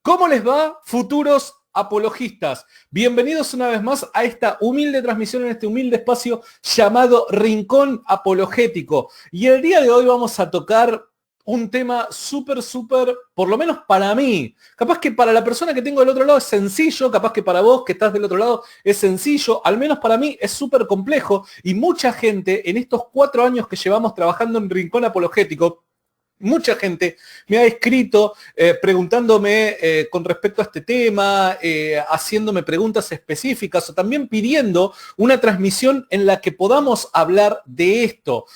¿Cómo les va, futuros apologistas? Bienvenidos una vez más a esta humilde transmisión en este humilde espacio llamado Rincón Apologético. Y el día de hoy vamos a tocar un tema súper, por lo menos para mí. Capaz que para la persona que tengo del otro lado es sencillo, capaz que para vos que estás del otro lado es sencillo, al menos para mí es súper complejo. Y mucha gente en estos 4 años que llevamos trabajando en Rincón Apologético, mucha gente me ha escrito preguntándome con respecto a este tema, haciéndome preguntas específicas o también pidiendo una transmisión en la que podamos hablar de esto.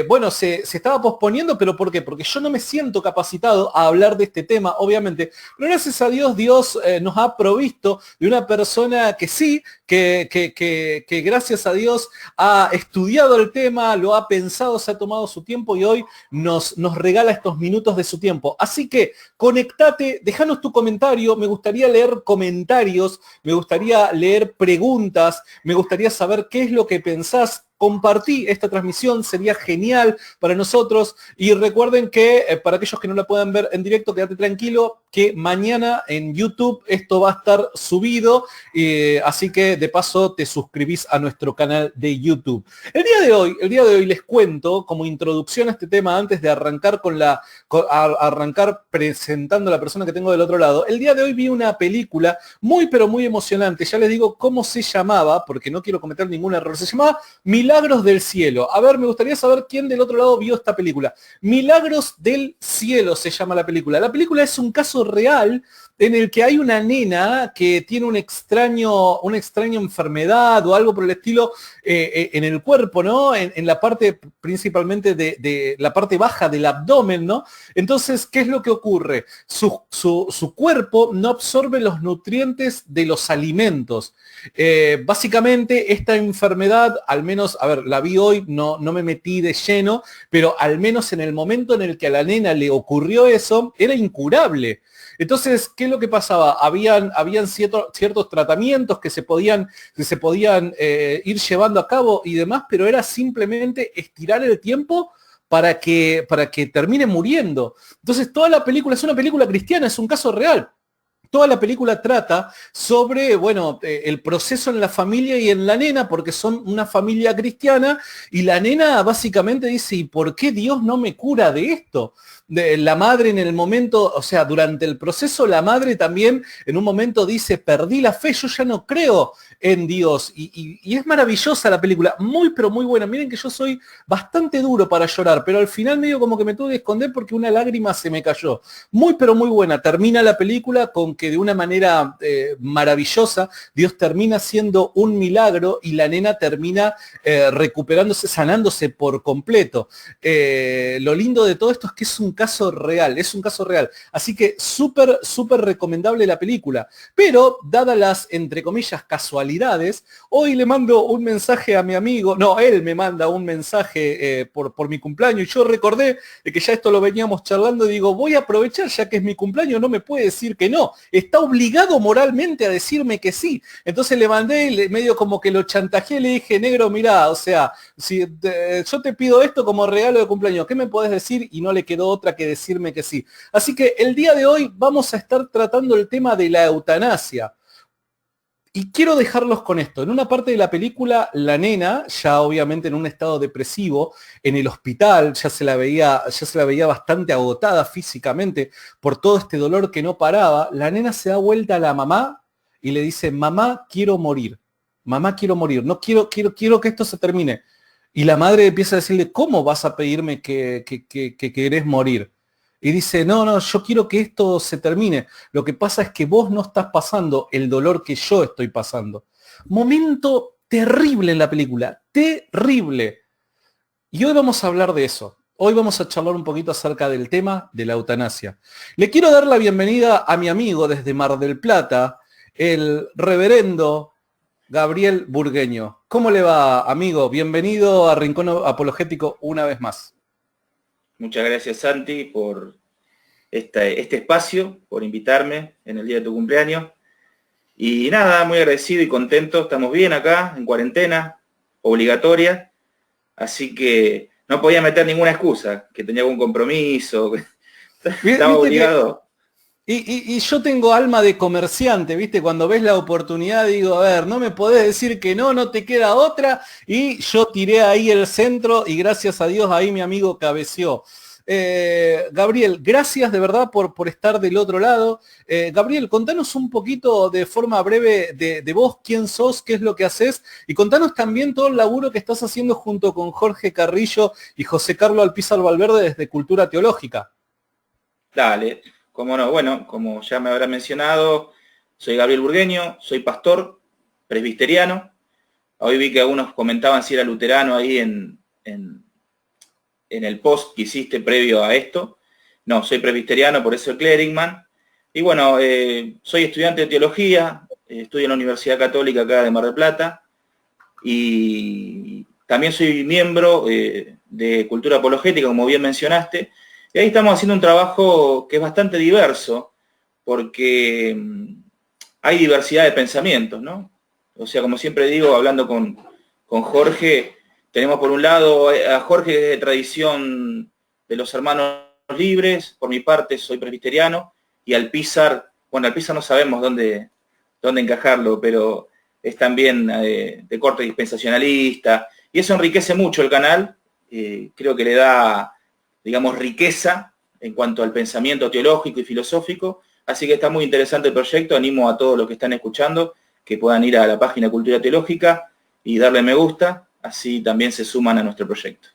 Bueno, se estaba posponiendo, pero ¿por qué? Porque yo no me siento capacitado a hablar de este tema, obviamente. Pero gracias a Dios, Dios nos ha provisto de una persona que sí, que gracias a Dios ha estudiado el tema, lo ha pensado, se ha tomado su tiempo y hoy nos regala estos minutos de su tiempo. Así que conectate, déjanos tu comentario, me gustaría leer comentarios, me gustaría leer preguntas, me gustaría saber qué es lo que pensás. Compartí esta transmisión, sería genial para nosotros. Y recuerden que para aquellos que no la puedan ver en directo, quédate tranquilo, que mañana en YouTube esto va a estar subido. Así que de paso te suscribís a nuestro canal de YouTube. El día de hoy les cuento, como introducción a este tema, antes de arrancar arrancar presentando a la persona que tengo del otro lado. El día de hoy vi una película muy, pero muy emocionante. Ya les digo cómo se llamaba, porque no quiero cometer ningún error. Se llamaba Milagros del Cielo. A ver, me gustaría saber quién del otro lado vio esta película. Milagros del Cielo se llama la película. La película es un caso real en el que hay una nena que tiene una extraña enfermedad o algo por el estilo en el cuerpo, ¿no? En la parte principalmente de la parte baja del abdomen, ¿no? Entonces, ¿qué es lo que ocurre? Su cuerpo no absorbe los nutrientes de los alimentos. Básicamente, esta enfermedad, al menos, a ver, la vi hoy, no me metí de lleno, pero al menos en el momento en el que a la nena le ocurrió eso, era incurable. Entonces, ¿qué es lo que pasaba? Habían ciertos tratamientos que se podían ir llevando a cabo y demás, pero era simplemente estirar el tiempo para que termine muriendo. Entonces, toda la película es una película cristiana, es un caso real. Toda la película trata sobre, bueno, el proceso en la familia y en la nena, porque son una familia cristiana, y la nena básicamente dice, ¿y por qué Dios no me cura de esto? La madre en el momento, o sea, durante el proceso, la madre también en un momento dice, perdí la fe, yo ya no creo en Dios. Y es maravillosa la película, muy pero muy buena. Miren que yo soy bastante duro para llorar, pero al final medio como que me tuve que esconder porque una lágrima se me cayó. Muy pero muy buena. Termina la película con que de una manera maravillosa Dios termina siendo un milagro y la nena termina recuperándose, sanándose por completo. Lo lindo de todo esto es que es un caso real, es un caso real. Así que súper recomendable la película. Pero, dadas las, entre comillas, casualidades, hoy le mando un mensaje a mi amigo, no, él me manda un mensaje por mi cumpleaños, y yo recordé de que ya esto lo veníamos charlando y digo, voy a aprovechar, ya que es mi cumpleaños, no me puede decir que no, está obligado moralmente a decirme que sí. Entonces le mandé, medio como que lo chantajeé, le dije, negro, mirá, o sea, si yo te pido esto como regalo de cumpleaños, ¿qué me podés decir? Y no le quedó otra que decirme que sí. Así que el día de hoy vamos a estar tratando el tema de la eutanasia. Y quiero dejarlos con esto. En una parte de la película, la nena, ya obviamente en un estado depresivo, en el hospital, ya se la veía bastante agotada físicamente por todo este dolor que no paraba. La nena se da vuelta a la mamá y le dice, mamá, quiero morir. Mamá, quiero morir. No quiero que esto se termine. Y la madre empieza a decirle, ¿cómo vas a pedirme que querés morir? Y dice, no, yo quiero que esto se termine. Lo que pasa es que vos no estás pasando el dolor que yo estoy pasando. Momento terrible en la película, terrible. Y hoy vamos a hablar de eso. Hoy vamos a charlar un poquito acerca del tema de la eutanasia. Le quiero dar la bienvenida a mi amigo desde Mar del Plata, el reverendo Gabriel Burgueño. ¿Cómo le va, amigo? Bienvenido a Rincón Apologético una vez más. Muchas gracias, Santi, por este espacio, por invitarme en el día de tu cumpleaños. Y nada, muy agradecido y contento. Estamos bien acá, en cuarentena, obligatoria. Así que no podía meter ninguna excusa, que tenía algún compromiso, estaba Viste que obligado. Y yo tengo alma de comerciante, ¿viste? Cuando ves la oportunidad digo, a ver, no me podés decir que no, no te queda otra. Y yo tiré ahí el centro y gracias a Dios ahí mi amigo cabeceó. Gabriel, gracias de verdad por estar del otro lado. Gabriel, contanos un poquito de forma breve de vos, quién sos, qué es lo que haces, y contanos también todo el laburo que estás haciendo junto con Jorge Carrillo y José Carlos Alpizar Valverde desde Cultura Teológica. Dale, cómo no. Bueno, como ya me habrá mencionado, soy Gabriel Burgueño, soy pastor presbiteriano. Hoy vi que algunos comentaban si era luterano ahí en el post que hiciste previo a esto. No, soy presbiteriano, por eso el clericman. Y bueno, soy estudiante de teología, estudio en la Universidad Católica acá de Mar del Plata, y también soy miembro de Cultura Apologética, como bien mencionaste, y ahí estamos haciendo un trabajo que es bastante diverso, porque hay diversidad de pensamientos, ¿no? O sea, como siempre digo, hablando con Jorge, tenemos por un lado a Jorge de tradición de los hermanos libres, por mi parte soy presbiteriano, y Alpizar, bueno, Alpizar no sabemos dónde encajarlo, pero es también de corte dispensacionalista, y eso enriquece mucho el canal, creo que le da, digamos, riqueza en cuanto al pensamiento teológico y filosófico, así que está muy interesante el proyecto, animo a todos los que están escuchando que puedan ir a la página Cultura Teológica y darle me gusta, así también se suman a nuestro proyecto.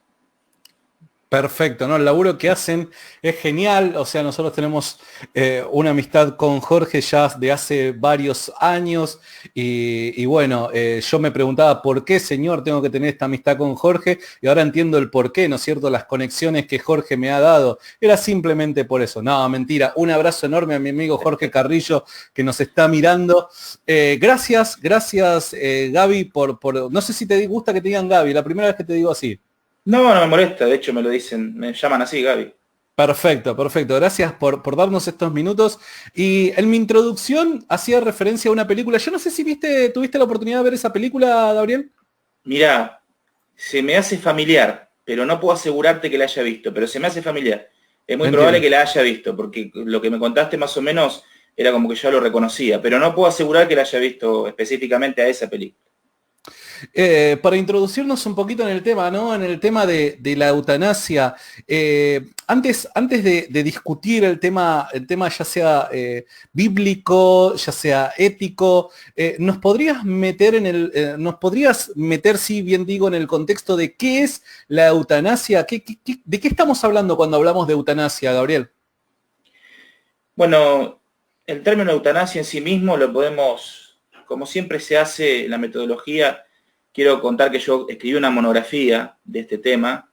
Perfecto, ¿no? El laburo que hacen es genial, o sea, nosotros tenemos una amistad con Jorge ya de hace varios años y bueno, yo me preguntaba por qué, señor, tengo que tener esta amistad con Jorge y ahora entiendo el por qué, ¿no es cierto? Las conexiones que Jorge me ha dado, era simplemente por eso. No, mentira, un abrazo enorme a mi amigo Jorge Carrillo que nos está mirando. Gracias, Gaby, no sé si te gusta que te digan Gaby, la primera vez que te digo así. No, no me molesta, de hecho me lo dicen, me llaman así, Gaby. Perfecto. Gracias por darnos estos minutos. Y en mi introducción hacía referencia a una película. Yo no sé si tuviste la oportunidad de ver esa película, Gabriel. Mirá, se me hace familiar, pero no puedo asegurarte que la haya visto, pero se me hace familiar. Es muy probable que la haya visto, porque lo que me contaste más o menos era como que yo lo reconocía, pero no puedo asegurar que la haya visto específicamente a esa película. Para introducirnos un poquito en el tema, ¿no? En el tema de la eutanasia, antes de discutir el tema ya sea bíblico, ya sea ético, ¿nos podrías meter sí, bien digo, en el contexto de qué es la eutanasia? ¿De qué estamos hablando cuando hablamos de eutanasia, Gabriel? Bueno, el término eutanasia en sí mismo lo podemos, como siempre se hace en la metodología. Quiero contar que yo escribí una monografía de este tema.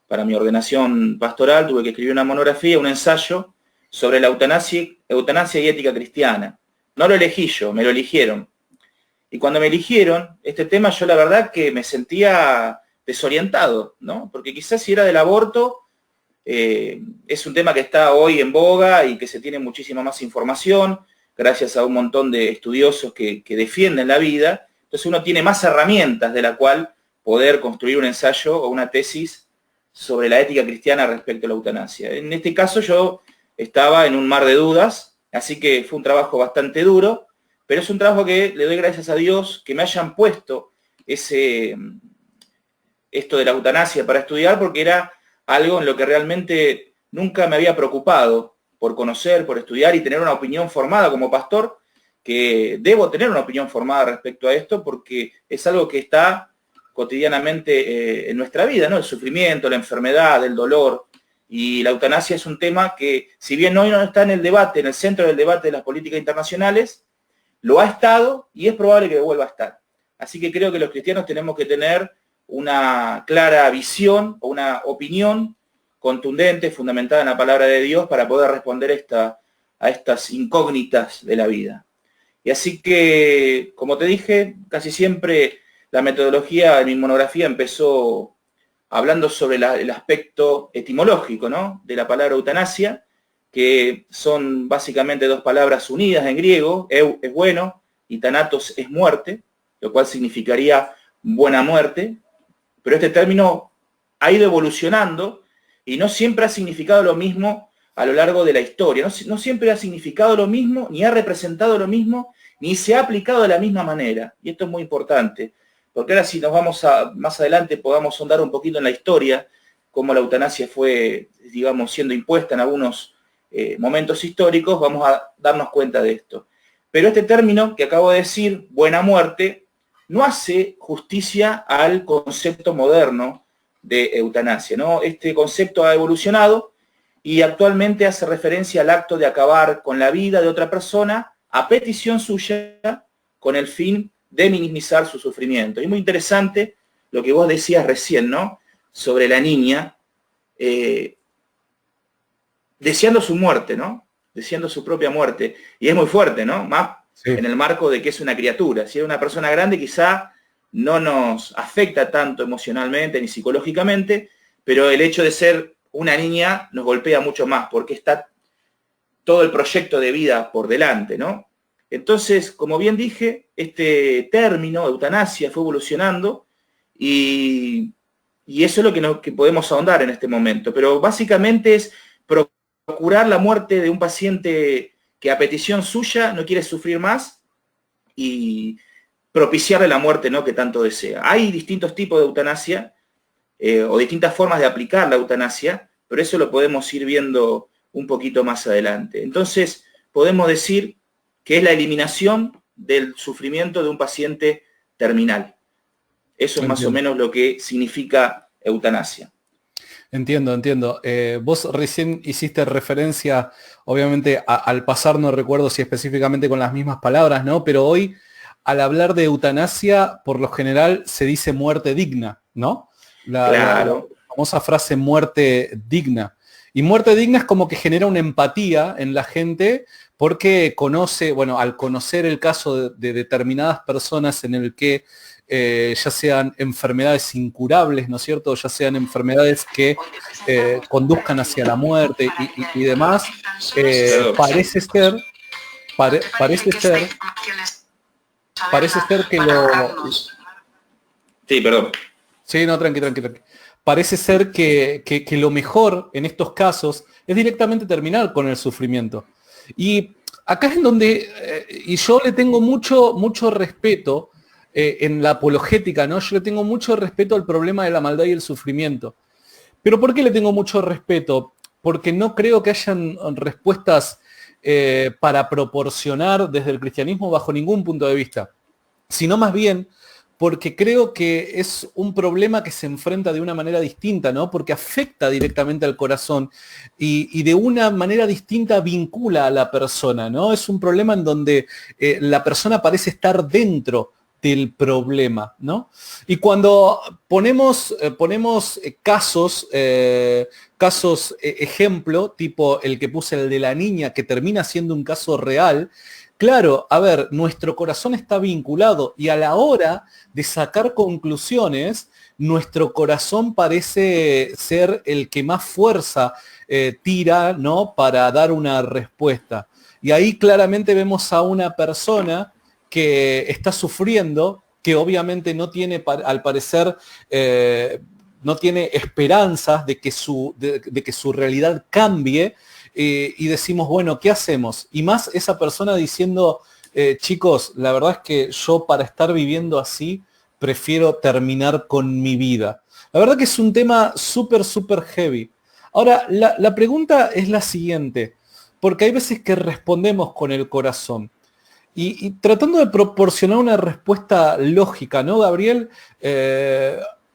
Para mi ordenación pastoral tuve que escribir una monografía, un ensayo sobre la eutanasia y ética cristiana. No lo elegí yo, me lo eligieron. Y cuando me eligieron, este tema yo la verdad que me sentía desorientado, ¿no? Porque quizás si era del aborto, es un tema que está hoy en boga y que se tiene muchísima más información, gracias a un montón de estudiosos que defienden la vida. Entonces uno tiene más herramientas de la cual poder construir un ensayo o una tesis sobre la ética cristiana respecto a la eutanasia. En este caso yo estaba en un mar de dudas, así que fue un trabajo bastante duro, pero es un trabajo que le doy gracias a Dios que me hayan puesto esto de la eutanasia para estudiar, porque era algo en lo que realmente nunca me había preocupado por conocer, por estudiar y tener una opinión formada como pastor, que debo tener una opinión formada respecto a esto porque es algo que está cotidianamente en nuestra vida, ¿no? El sufrimiento, la enfermedad, el dolor, y la eutanasia es un tema que, si bien hoy no está en el debate, en el centro del debate de las políticas internacionales, lo ha estado y es probable que vuelva a estar. Así que creo que los cristianos tenemos que tener una clara visión o una opinión contundente, fundamentada en la palabra de Dios, para poder responder a estas incógnitas de la vida. Y así que, como te dije, casi siempre la metodología en mi monografía empezó hablando sobre el aspecto etimológico, ¿no? De la palabra eutanasia, que son básicamente dos palabras unidas en griego. Eu es bueno y thanatos es muerte, lo cual significaría buena muerte. Pero este término ha ido evolucionando y no siempre ha significado lo mismo a lo largo de la historia. No siempre ha significado lo mismo, ni ha representado lo mismo, ni se ha aplicado de la misma manera. Y esto es muy importante, porque ahora si nos vamos más adelante podamos ahondar un poquito en la historia, cómo la eutanasia fue, digamos, siendo impuesta en algunos momentos históricos, vamos a darnos cuenta de esto. Pero este término que acabo de decir, buena muerte, no hace justicia al concepto moderno de eutanasia, ¿no? Este concepto ha evolucionado y actualmente hace referencia al acto de acabar con la vida de otra persona a petición suya con el fin de minimizar su sufrimiento. Y muy interesante lo que vos decías recién, ¿no? Sobre la niña deseando su muerte, ¿no? Deseando su propia muerte. Y es muy fuerte, ¿no? Más sí, en el marco de que es una criatura. Si es una persona grande, quizá no nos afecta tanto emocionalmente ni psicológicamente, pero el hecho de ser una niña nos golpea mucho más, porque está todo el proyecto de vida por delante, ¿no? Entonces, como bien dije, este término, eutanasia, fue evolucionando y eso es lo que podemos ahondar en este momento. Pero básicamente es procurar la muerte de un paciente que a petición suya no quiere sufrir más y propiciarle la muerte, ¿no?, que tanto desea. Hay distintos tipos de eutanasia o distintas formas de aplicar la eutanasia, pero eso lo podemos ir viendo un poquito más adelante. Entonces, podemos decir que es la eliminación del sufrimiento de un paciente terminal. Eso es más o menos lo que significa eutanasia. Entiendo. Vos recién hiciste referencia, obviamente, al pasar, no recuerdo si específicamente con las mismas palabras, ¿no? Pero hoy, al hablar de eutanasia, por lo general se dice muerte digna, ¿no? Claro. La famosa frase muerte digna. Y muerte digna es como que genera una empatía en la gente porque conoce, bueno, al conocer el caso de determinadas personas en el que ya sean enfermedades incurables, ¿no es cierto? Ya sean enfermedades que conduzcan hacia la muerte y demás, parece ser que lo... Sí, perdón. Sí, no, tranqui. Parece ser que lo mejor en estos casos es directamente terminar con el sufrimiento. Y acá es en donde, y yo le tengo mucho respeto en la apologética, ¿no? Yo le tengo mucho respeto al problema de la maldad y el sufrimiento. ¿Pero por qué le tengo mucho respeto? Porque no creo que hayan respuestas para proporcionar desde el cristianismo bajo ningún punto de vista, sino más bien porque creo que es un problema que se enfrenta de una manera distinta, ¿no? Porque afecta directamente al corazón y de una manera distinta vincula a la persona, ¿no? Es un problema en donde la persona parece estar dentro del problema, ¿no? Y cuando ponemos casos, ejemplo, tipo el que puse, el de la niña, que termina siendo un caso real, claro, a ver, nuestro corazón está vinculado y a la hora de sacar conclusiones, nuestro corazón parece ser el que más fuerza tira, ¿no?, para dar una respuesta. Y ahí claramente vemos a una persona que está sufriendo, que obviamente no tiene, al parecer, no tiene esperanzas de que su realidad cambie, y decimos, bueno, ¿qué hacemos? Y más esa persona diciendo, chicos, la verdad es que yo para estar viviendo así, prefiero terminar con mi vida. La verdad que es un tema súper heavy. Ahora, la pregunta es la siguiente, porque hay veces que respondemos con el corazón. Y tratando de proporcionar una respuesta lógica, ¿no, Gabriel?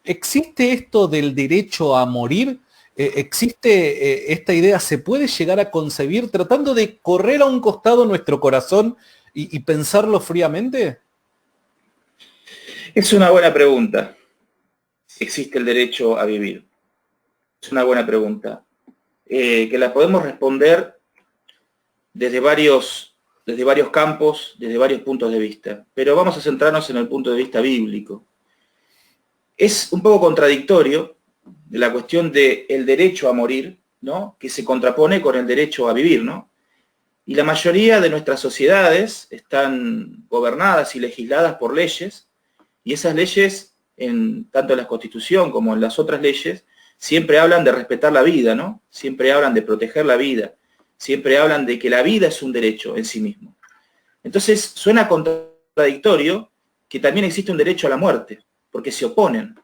¿Existe esto del derecho a morir? ¿Existe esta idea? ¿Se puede llegar a concebir tratando de correr a un costado nuestro corazón y pensarlo fríamente? Es una buena pregunta. ¿Existe el derecho a vivir? Es una buena pregunta. Que la podemos responder desde varios campos, desde varios puntos de vista. Pero vamos a centrarnos en el punto de vista bíblico. Es un poco contradictorio de la cuestión del derecho a morir, ¿no?, que se contrapone con el derecho a vivir, ¿no? Y la mayoría de nuestras sociedades están gobernadas y legisladas por leyes, y esas leyes, tanto en la Constitución como en las otras leyes, siempre hablan de respetar la vida, ¿no? Siempre hablan de proteger la vida, siempre hablan de que la vida es un derecho en sí mismo. Entonces suena contradictorio que también existe un derecho a la muerte, porque se oponen.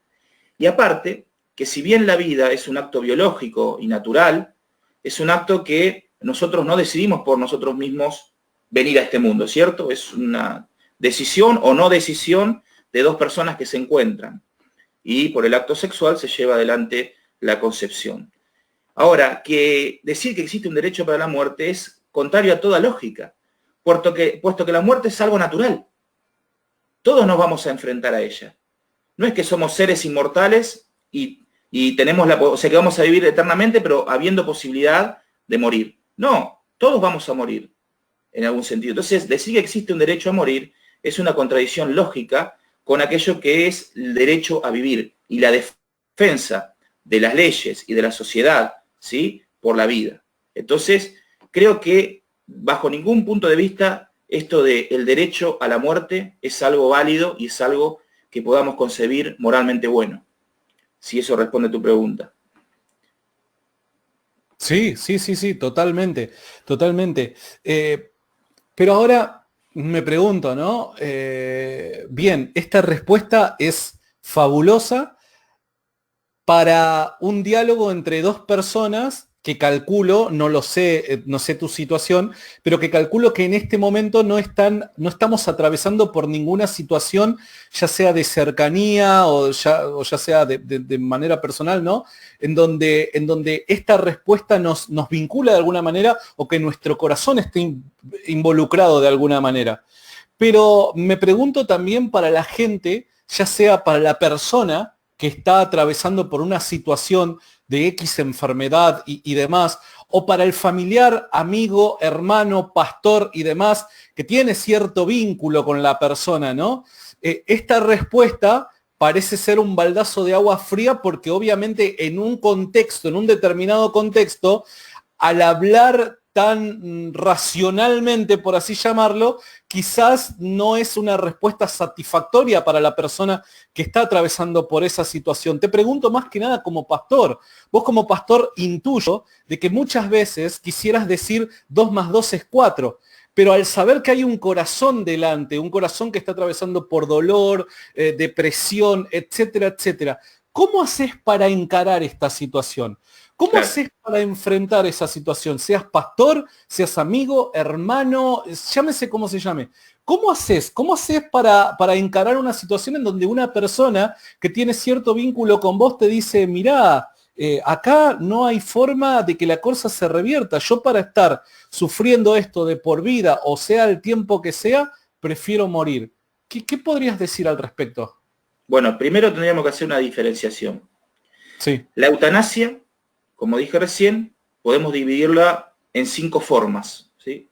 Y aparte, que si bien la vida es un acto biológico y natural, es un acto que nosotros no decidimos por nosotros mismos venir a este mundo, ¿cierto? Es una decisión o no decisión de dos personas que se encuentran. Y por el acto sexual se lleva adelante la concepción. Ahora, que decir que existe un derecho para la muerte es contrario a toda lógica, puesto que la muerte es algo natural. Todos nos vamos a enfrentar a ella. No es que somos seres inmortales y tenemos o sea, que vamos a vivir eternamente, pero habiendo posibilidad de morir. No, todos vamos a morir, en algún sentido. Entonces, decir que existe un derecho a morir es una contradicción lógica con aquello que es el derecho a vivir y la defensa de las leyes y de la sociedad, ¿sí?, por la vida. Entonces, creo que bajo ningún punto de vista esto del derecho a la muerte es algo válido y es algo que podamos concebir moralmente bueno, si eso responde a tu pregunta. Sí, sí, sí, sí, totalmente, totalmente. Pero ahora me pregunto, ¿no? Bien, esta respuesta es fabulosa para un diálogo entre dos personas que calculo, no lo sé, no sé tu situación, pero que calculo que en este momento no estamos atravesando por ninguna situación, ya sea de cercanía o ya sea de manera personal, ¿no? En donde esta respuesta nos vincula de alguna manera o que nuestro corazón esté involucrado de alguna manera. Pero me pregunto también para la gente, ya sea para la persona que está atravesando por una situación de X enfermedad y demás, o para el familiar, amigo, hermano, pastor y demás, que tiene cierto vínculo con la persona, ¿no? Esta respuesta parece ser un baldazo de agua fría porque obviamente en un contexto, en un determinado contexto, al hablar tan racionalmente, por así llamarlo, quizás no es una respuesta satisfactoria para la persona que está atravesando por esa situación. Te pregunto más que nada como pastor. Vos como pastor intuyo de que muchas veces quisieras decir 2 más 2 es 4, pero al saber que hay un corazón delante, un corazón que está atravesando por dolor, depresión, etcétera, etcétera, ¿cómo haces para encarar esta situación? ¿Cómo haces para enfrentar esa situación? Seas pastor, seas amigo, hermano, llámese como se llame. ¿Cómo haces para encarar una situación en donde una persona que tiene cierto vínculo con vos te dice, mirá, acá no hay forma de que la cosa se revierta. Yo para estar sufriendo esto de por vida, o sea el tiempo que sea, prefiero morir. ¿Qué podrías decir al respecto? Bueno, primero tendríamos que hacer una diferenciación. Sí. La eutanasia, como dije recién, podemos dividirla en 5 formas, ¿sí?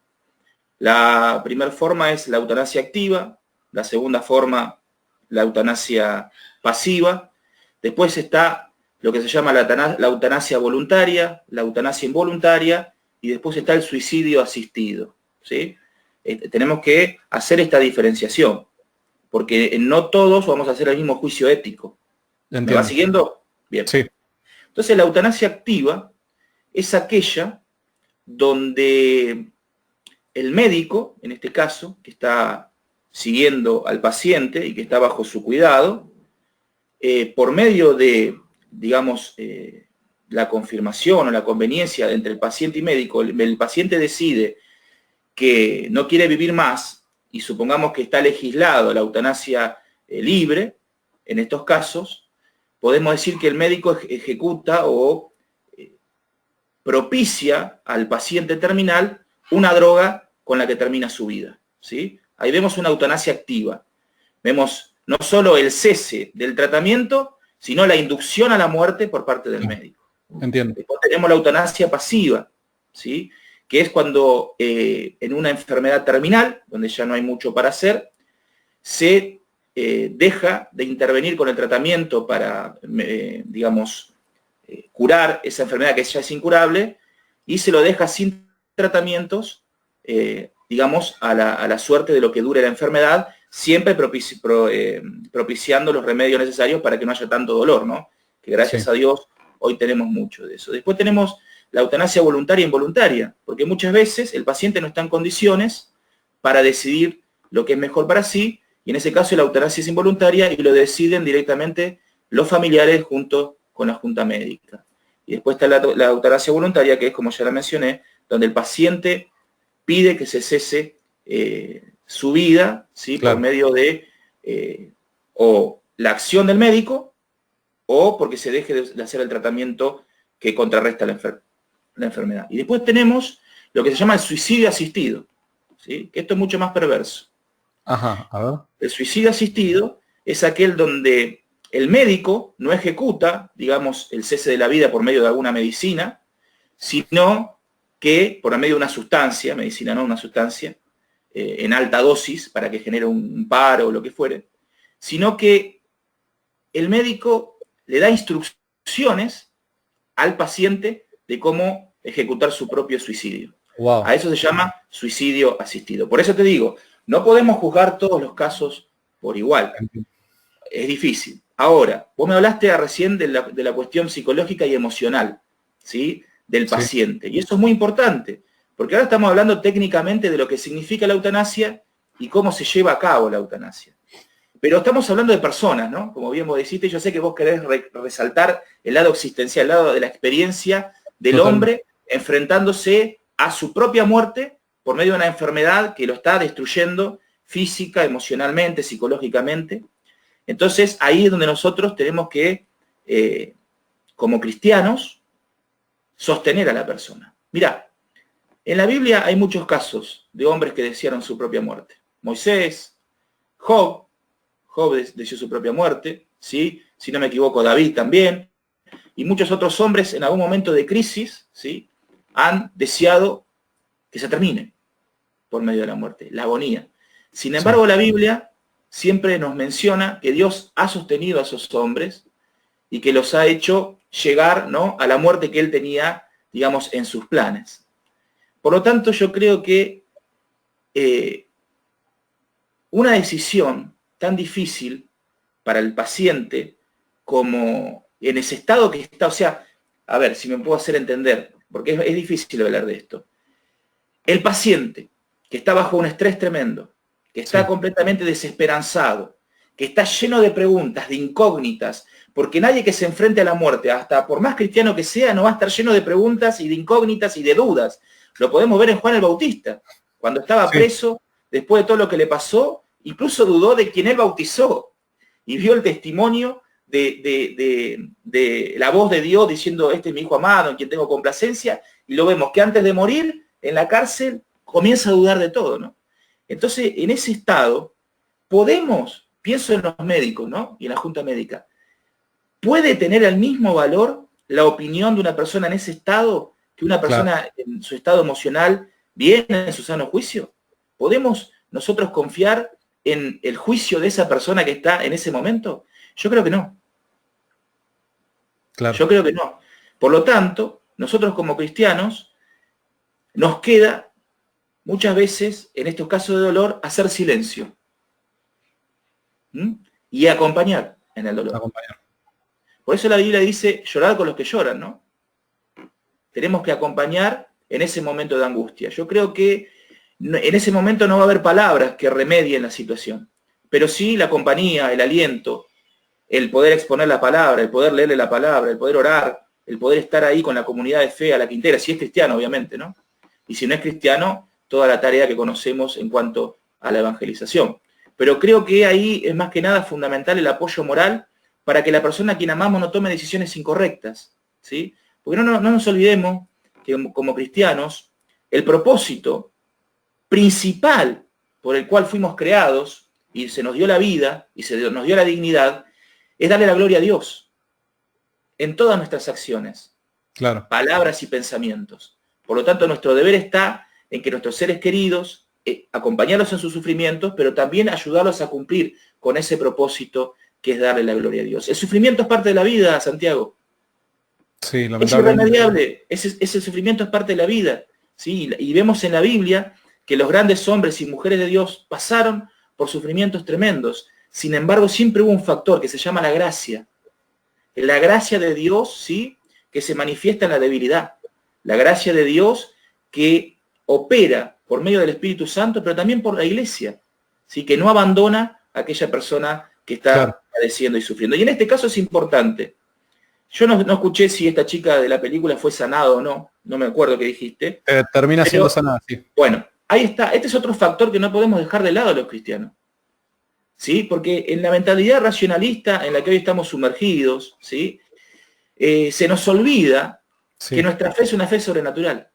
La primera forma es la eutanasia activa, la segunda forma, la eutanasia pasiva, después está lo que se llama la eutanasia voluntaria, la eutanasia involuntaria, y después está el suicidio asistido, ¿sí? Tenemos que hacer esta diferenciación, porque no todos vamos a hacer el mismo juicio ético. Entiendo. ¿Me va siguiendo? Bien. Sí. Entonces la eutanasia activa es aquella donde el médico, en este caso, que está siguiendo al paciente y que está bajo su cuidado, por medio de, digamos, la confirmación o la conveniencia entre el paciente y médico, el paciente decide que no quiere vivir más, y supongamos que está legislado la eutanasia libre, en estos casos, podemos decir que el médico ejecuta o propicia al paciente terminal una droga con la que termina su vida, ¿sí? Ahí vemos una eutanasia activa. Vemos no solo el cese del tratamiento, sino la inducción a la muerte por parte del médico. Entiendo. Después tenemos la eutanasia pasiva, ¿sí?, que es cuando en una enfermedad terminal, donde ya no hay mucho para hacer, se deja de intervenir con el tratamiento para, digamos, curar esa enfermedad que ya es incurable, y se lo deja sin tratamientos, digamos, a la suerte de lo que dure la enfermedad, siempre propiciando los remedios necesarios para que no haya tanto dolor, ¿no? Que gracias a Dios hoy tenemos mucho de eso. Después tenemos la eutanasia voluntaria e involuntaria, porque muchas veces el paciente no está en condiciones para decidir lo que es mejor para sí, y en ese caso la eutanasia es involuntaria y lo deciden directamente los familiares junto con la junta médica. Y después está la eutanasia voluntaria, que es, como ya la mencioné, donde el paciente pide que se cese su vida, ¿sí? Claro. Por medio de o la acción del médico o porque se deje de hacer el tratamiento que contrarresta la enfermedad. Y después tenemos lo que se llama el suicidio asistido, ¿sí? Que esto es mucho más perverso. Ajá, a ver. El suicidio asistido es aquel donde el médico no ejecuta, digamos, el cese de la vida por medio de alguna medicina, sino que por medio de una sustancia, medicina no, una sustancia, en alta dosis para que genere un paro o lo que fuere, sino que el médico le da instrucciones al paciente de cómo ejecutar su propio suicidio. Wow. A eso se llama suicidio asistido. Por eso te digo, no podemos juzgar todos los casos por igual. Es difícil. Ahora, vos me hablaste recién de la cuestión psicológica y emocional, ¿sí? Del paciente. Sí. Y eso es muy importante, porque ahora estamos hablando técnicamente de lo que significa la eutanasia y cómo se lleva a cabo la eutanasia. Pero estamos hablando de personas, ¿no? Como bien vos dijiste, yo sé que vos querés resaltar el lado existencial, el lado de la experiencia del hombre enfrentándose a su propia muerte por medio de una enfermedad que lo está destruyendo física, emocionalmente, psicológicamente. Entonces, ahí es donde nosotros tenemos que, como cristianos, sostener a la persona. Mirá, en la Biblia hay muchos casos de hombres que desearon su propia muerte. Moisés, Job deseó su propia muerte, ¿sí? Si no me equivoco, David también, y muchos otros hombres en algún momento de crisis, ¿sí? Han deseado que se termine por medio de la muerte, la agonía. Sin embargo, la Biblia siempre nos menciona que Dios ha sostenido a esos hombres y que los ha hecho llegar, ¿no?, a la muerte que Él tenía, digamos, en sus planes. Por lo tanto, yo creo que una decisión tan difícil para el paciente como en ese estado que está, o sea, a ver si me puedo hacer entender, porque es difícil hablar de esto. El paciente que está bajo un estrés tremendo, que está completamente desesperanzado, que está lleno de preguntas, de incógnitas, porque nadie que se enfrente a la muerte, hasta por más cristiano que sea, no va a estar lleno de preguntas y de incógnitas y de dudas. Lo podemos ver en Juan el Bautista, cuando estaba preso, después de todo lo que le pasó, incluso dudó de quien él bautizó y vio el testimonio de la voz de Dios diciendo, este es mi hijo amado, en quien tengo complacencia, y lo vemos que antes de morir en la cárcel comienza a dudar de todo, ¿no? Entonces, en ese estado, podemos, pienso en los médicos, ¿no?, y en la junta médica, ¿puede tener el mismo valor la opinión de una persona en ese estado que una persona en su estado emocional bien, en su sano juicio? ¿Podemos nosotros confiar en el juicio de esa persona que está en ese momento? Yo creo que no. Claro. Yo creo que no. Por lo tanto, nosotros como cristianos, nos queda muchas veces, en estos casos de dolor, hacer silencio. Y acompañar en el dolor. Acompañar. Por eso la Biblia dice, llorar con los que lloran, ¿no? Tenemos que acompañar en ese momento de angustia. Yo creo que en ese momento no va a haber palabras que remedien la situación, pero sí la compañía, el aliento, el poder exponer la palabra, el poder leerle la palabra, el poder orar, el poder estar ahí con la comunidad de fe a la que integra, si es cristiano, obviamente, ¿no? Y si no es cristiano, toda la tarea que conocemos en cuanto a la evangelización. Pero creo que ahí es más que nada fundamental el apoyo moral para que la persona a quien amamos no tome decisiones incorrectas, ¿sí? Porque no nos olvidemos que como cristianos, el propósito principal por el cual fuimos creados y se nos dio la vida y se nos dio la dignidad es darle la gloria a Dios en todas nuestras acciones, palabras y pensamientos. Por lo tanto, nuestro deber está en que nuestros seres queridos, acompañarlos en sus sufrimientos, pero también ayudarlos a cumplir con ese propósito que es darle la gloria a Dios. El sufrimiento es parte de la vida, Santiago. Sí, es irremediable, ese sufrimiento es parte de la vida, ¿sí? Y vemos en la Biblia que los grandes hombres y mujeres de Dios pasaron por sufrimientos tremendos. Sin embargo, siempre hubo un factor que se llama la gracia. La gracia de Dios, ¿sí?, que se manifiesta en la debilidad. La gracia de Dios que opera por medio del Espíritu Santo, pero también por la iglesia, ¿sí? Que no abandona a aquella persona que está padeciendo y sufriendo. Y en este caso es importante. Yo no escuché si esta chica de la película fue sanada o no, no me acuerdo qué dijiste. Termina siendo sanada, sí. Bueno, ahí está. Este es otro factor que no podemos dejar de lado los cristianos. ¿Sí? Porque en la mentalidad racionalista en la que hoy estamos sumergidos, ¿sí? Se nos olvida que nuestra fe es una fe sobrenatural.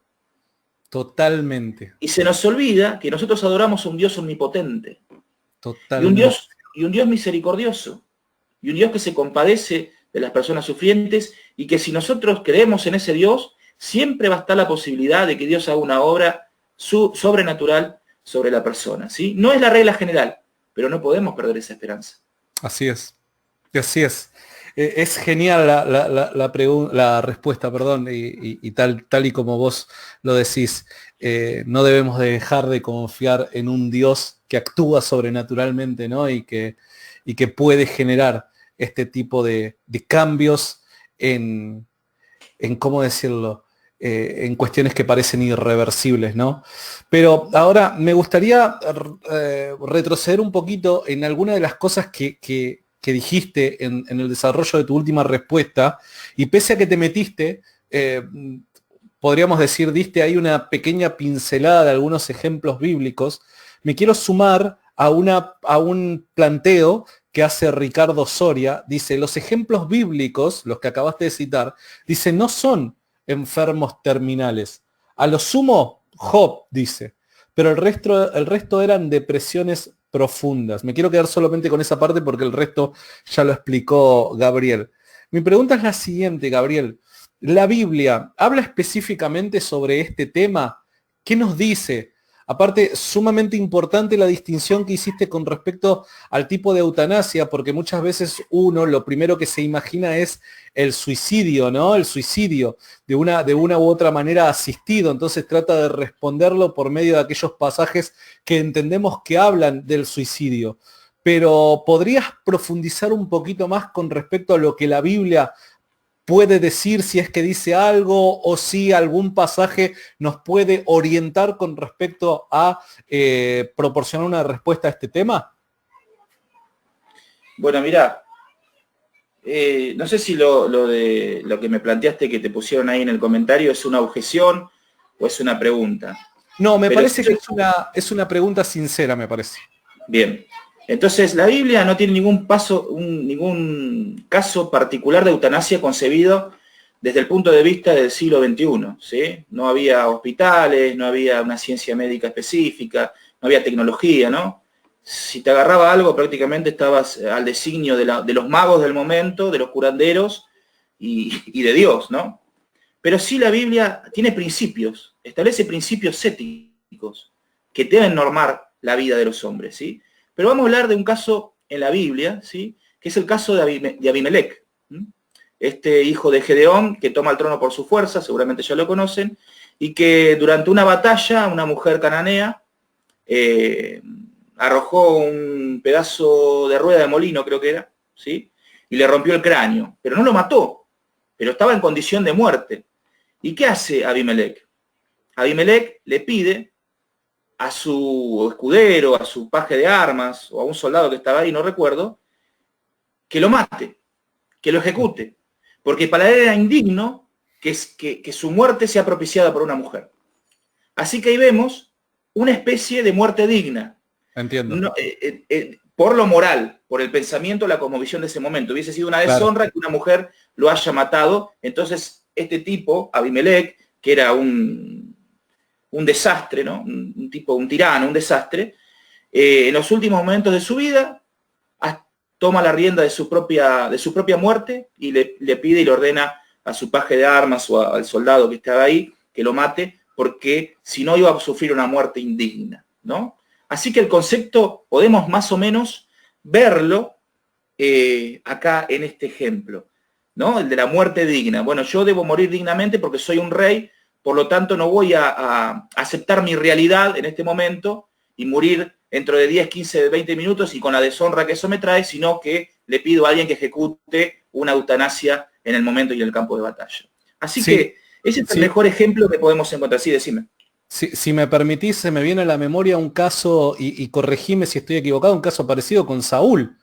Totalmente. Y se nos olvida que nosotros adoramos a un Dios omnipotente. Totalmente. Y un Dios misericordioso. Y un Dios que se compadece de las personas sufrientes y que si nosotros creemos en ese Dios, siempre va a estar la posibilidad de que Dios haga una obra sobrenatural sobre la persona, ¿sí? No es la regla general, pero no podemos perder esa esperanza. Así es. Así es. Es genial la respuesta, perdón, y tal y como vos lo decís. No debemos de dejar de confiar en un Dios que actúa sobrenaturalmente, ¿no? Y que puede generar este tipo de cambios en ¿cómo decirlo? En cuestiones que parecen irreversibles, ¿no? Pero ahora me gustaría retroceder un poquito en alguna de las cosas que dijiste en el desarrollo de tu última respuesta, y pese a que te metiste, podríamos decir, diste ahí una pequeña pincelada de algunos ejemplos bíblicos, me quiero sumar a un planteo que hace Ricardo Soria. Dice, los ejemplos bíblicos, los que acabaste de citar, dice, no son enfermos terminales. A lo sumo, Job, dice, pero el resto eran depresiones profundas. Me quiero quedar solamente con esa parte porque el resto ya lo explicó Gabriel. Mi pregunta es la siguiente, Gabriel. ¿La Biblia habla específicamente sobre este tema? ¿Qué nos dice? Aparte, sumamente importante la distinción que hiciste con respecto al tipo de eutanasia, porque muchas veces uno lo primero que se imagina es el suicidio, ¿no? El suicidio de una u otra manera asistido. Entonces trata de responderlo por medio de aquellos pasajes que entendemos que hablan del suicidio. Pero ¿podrías profundizar un poquito más con respecto a lo que la Biblia puede decir, si es que dice algo, o si algún pasaje nos puede orientar con respecto a proporcionar una respuesta a este tema? Bueno, mirá, no sé si lo que me planteaste que te pusieron ahí en el comentario es una objeción o es una pregunta. No, me parece que es una pregunta sincera, me parece. Bien. Entonces, la Biblia no tiene ningún caso particular de eutanasia concebido desde el punto de vista del siglo XXI, ¿sí? No había hospitales, no había una ciencia médica específica, no había tecnología, ¿no? Si te agarraba algo, prácticamente estabas al designio de los magos del momento, de los curanderos y de Dios, ¿no? Pero sí la Biblia tiene principios, establece principios éticos que deben normar la vida de los hombres, ¿sí? Pero vamos a hablar de un caso en la Biblia, ¿sí? Que es el caso de Abimelech, este hijo de Gedeón que toma el trono por su fuerza, seguramente ya lo conocen, y que durante una batalla, una mujer cananea arrojó un pedazo de rueda de molino, creo que era, ¿sí? Y le rompió el cráneo, pero no lo mató, pero estaba en condición de muerte. ¿Y qué hace Abimelech? Abimelech le pide a su escudero, a su paje de armas, o a un soldado que estaba ahí, no recuerdo, que lo mate, que lo ejecute, porque para él era indigno que su muerte sea propiciada por una mujer. Así que ahí vemos una especie de muerte digna. Entiendo. No, por lo moral, por el pensamiento, la cosmovisión de ese momento. Hubiese sido una deshonra que una mujer lo haya matado. Entonces, este tipo, Abimelech, que era un desastre, ¿no? Un tirano, un desastre, en los últimos momentos de su vida, toma la rienda de su propia muerte y le pide y le ordena a su paje de armas o al soldado que estaba ahí que lo mate, porque si no iba a sufrir una muerte indigna, ¿no? Así que el concepto podemos más o menos verlo acá en este ejemplo, ¿no? El de la muerte digna. Bueno, yo debo morir dignamente porque soy un rey, por lo tanto no voy a aceptar mi realidad en este momento y morir dentro de 10, 15, 20 minutos y con la deshonra que eso me trae, sino que le pido a alguien que ejecute una eutanasia en el momento y en el campo de batalla. Así Sí, que ese es el sí. mejor ejemplo que podemos encontrar. Sí, decime. Si me permitís, se me viene a la memoria un caso, y corregime si estoy equivocado, un caso parecido con Saúl,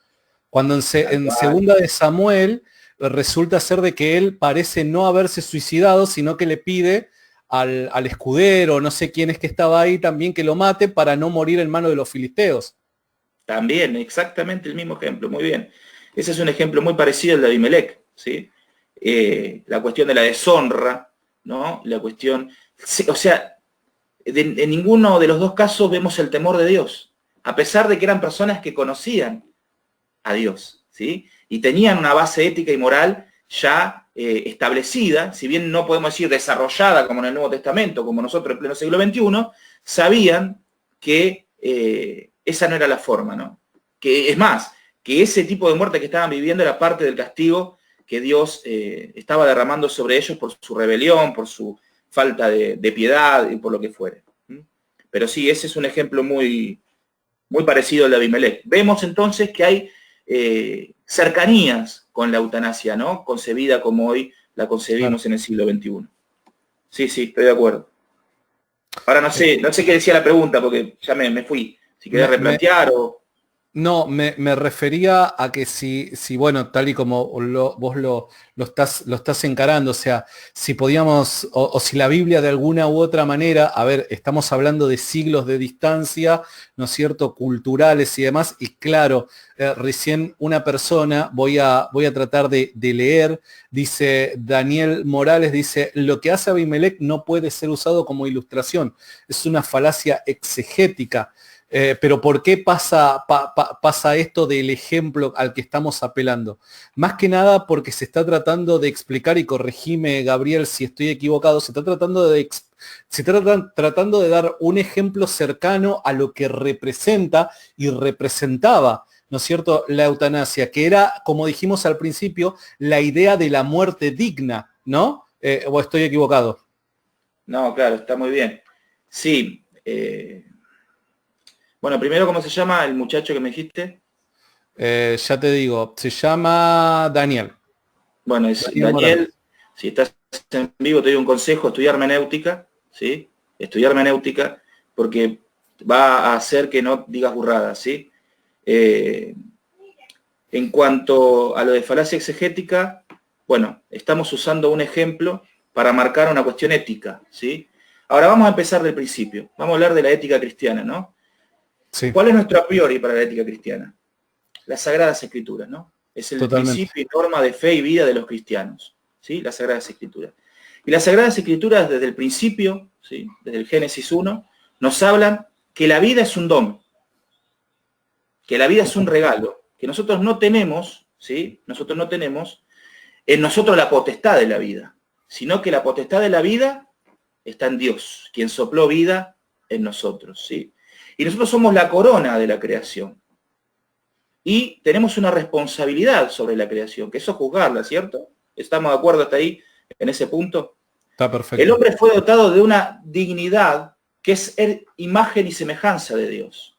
cuando Tal en cual. segunda de Samuel resulta ser de que él parece no haberse suicidado, sino que le pide al escudero, no sé quién es que estaba ahí también, que lo mate para no morir en manos de los filisteos. También, exactamente el mismo ejemplo, muy bien. Ese es un ejemplo muy parecido al de Abimelech, ¿sí? La cuestión de la deshonra, ¿no? La cuestión, sí, o sea, en ninguno de los dos casos vemos el temor de Dios, a pesar de que eran personas que conocían a Dios, ¿sí? Y tenían una base ética y moral ya establecida, si bien no podemos decir desarrollada como en el Nuevo Testamento, como nosotros en pleno siglo XXI, sabían que esa no era la forma, ¿no? Que es más, que ese tipo de muerte que estaban viviendo era parte del castigo que Dios estaba derramando sobre ellos por su rebelión, por su falta de piedad y por lo que fuere. Pero sí, ese es un ejemplo muy, muy parecido al de Abimelech. Vemos entonces que hay cercanías con la eutanasia, ¿no? Concebida como hoy la Claro. concebimos en el siglo XXI. Sí, sí, estoy de acuerdo. Ahora no Eh, sé, no sé qué decía la pregunta porque ya me fui. Si querés me, me- replantear o... No, me refería a que si bueno, tal y como vos lo estás encarando, o sea, si podíamos, o si la Biblia de alguna u otra manera, a ver, estamos hablando de siglos de distancia, ¿no es cierto?, culturales y demás, y claro, recién una persona, voy a tratar de leer, dice Daniel Morales, dice, lo que hace Abimelech no puede ser usado como ilustración, es una falacia exegética. Pero ¿por qué pasa esto del ejemplo al que estamos apelando? Más que nada porque se está tratando de explicar, y corregime, Gabriel, si estoy equivocado, tratando de dar un ejemplo cercano a lo que representa y representaba, ¿no es cierto?, la eutanasia, que era, como dijimos al principio, la idea de la muerte digna, ¿no? ¿O estoy equivocado? No, claro, está muy bien. Sí. Bueno, primero, ¿cómo se llama el muchacho que me dijiste? Ya te digo, se llama Daniel, Bueno, es Daniel Daniel. Morales. Si estás en vivo, te doy un consejo, estudiar hermenéutica, ¿sí? Estudiar hermenéutica, porque va a hacer que no digas burradas, ¿sí? Eh, en cuanto a lo de falacia exegética, bueno, estamos usando un ejemplo para marcar una cuestión ética, ¿sí? Ahora vamos a empezar del principio. Vamos a hablar de la ética cristiana, ¿no? Sí, ¿Cuál es nuestro a priori para la ética cristiana? Las Sagradas Escrituras, ¿no? Es el totalmente. principio y norma de fe y vida de los cristianos, ¿sí? Las Sagradas Escrituras. Y las Sagradas Escrituras desde el principio, ¿sí?, desde el Génesis 1, nos hablan que la vida es un don, que la vida es un regalo, que nosotros no tenemos, ¿sí? Nosotros no tenemos en nosotros la potestad de la vida, sino que la potestad de la vida está en Dios, quien sopló vida en nosotros, ¿sí? Y nosotros somos la corona de la creación. Y tenemos una responsabilidad sobre la creación, que eso es juzgarla, ¿cierto? ¿Estamos de acuerdo hasta ahí, en ese punto? Está El perfecto. hombre fue dotado de una dignidad que es imagen y semejanza de Dios.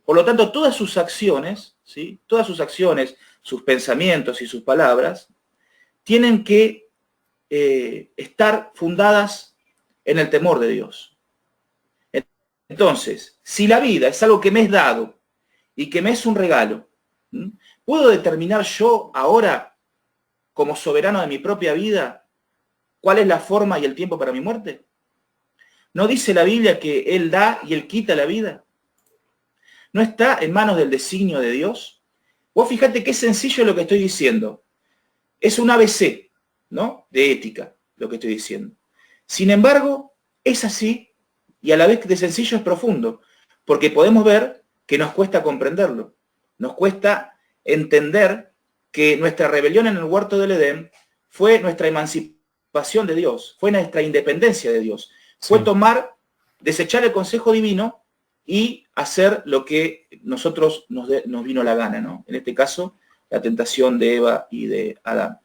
Por lo tanto, todas sus acciones, ¿sí?, todas sus acciones, sus pensamientos y sus palabras, tienen que estar fundadas en el temor de Dios. Entonces, si la vida es algo que me es dado y que me es un regalo, ¿puedo determinar yo ahora, como soberano de mi propia vida, cuál es la forma y el tiempo para mi muerte? ¿No dice la Biblia que Él da y Él quita la vida? ¿No está en manos del designio de Dios? Vos fíjate qué sencillo lo que estoy diciendo. Es un ABC, ¿no?, de ética, lo que estoy diciendo. Sin embargo, es así, y a la vez de sencillo es profundo, porque podemos ver que nos cuesta comprenderlo. Nos cuesta entender que nuestra rebelión en el huerto del Edén fue nuestra emancipación de Dios, fue nuestra independencia de Dios, fue Sí. desechar el consejo divino y hacer lo que nosotros nos vino la gana, ¿no? En este caso, la tentación de Eva y de Adán.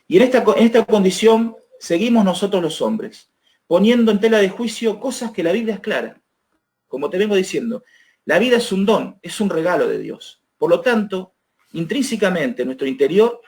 Y en esta condición seguimos nosotros los hombres, poniendo en tela de juicio cosas que la Biblia es clara. Como te vengo diciendo, la vida es un don, es un regalo de Dios. Por lo tanto, intrínsecamente en nuestro interior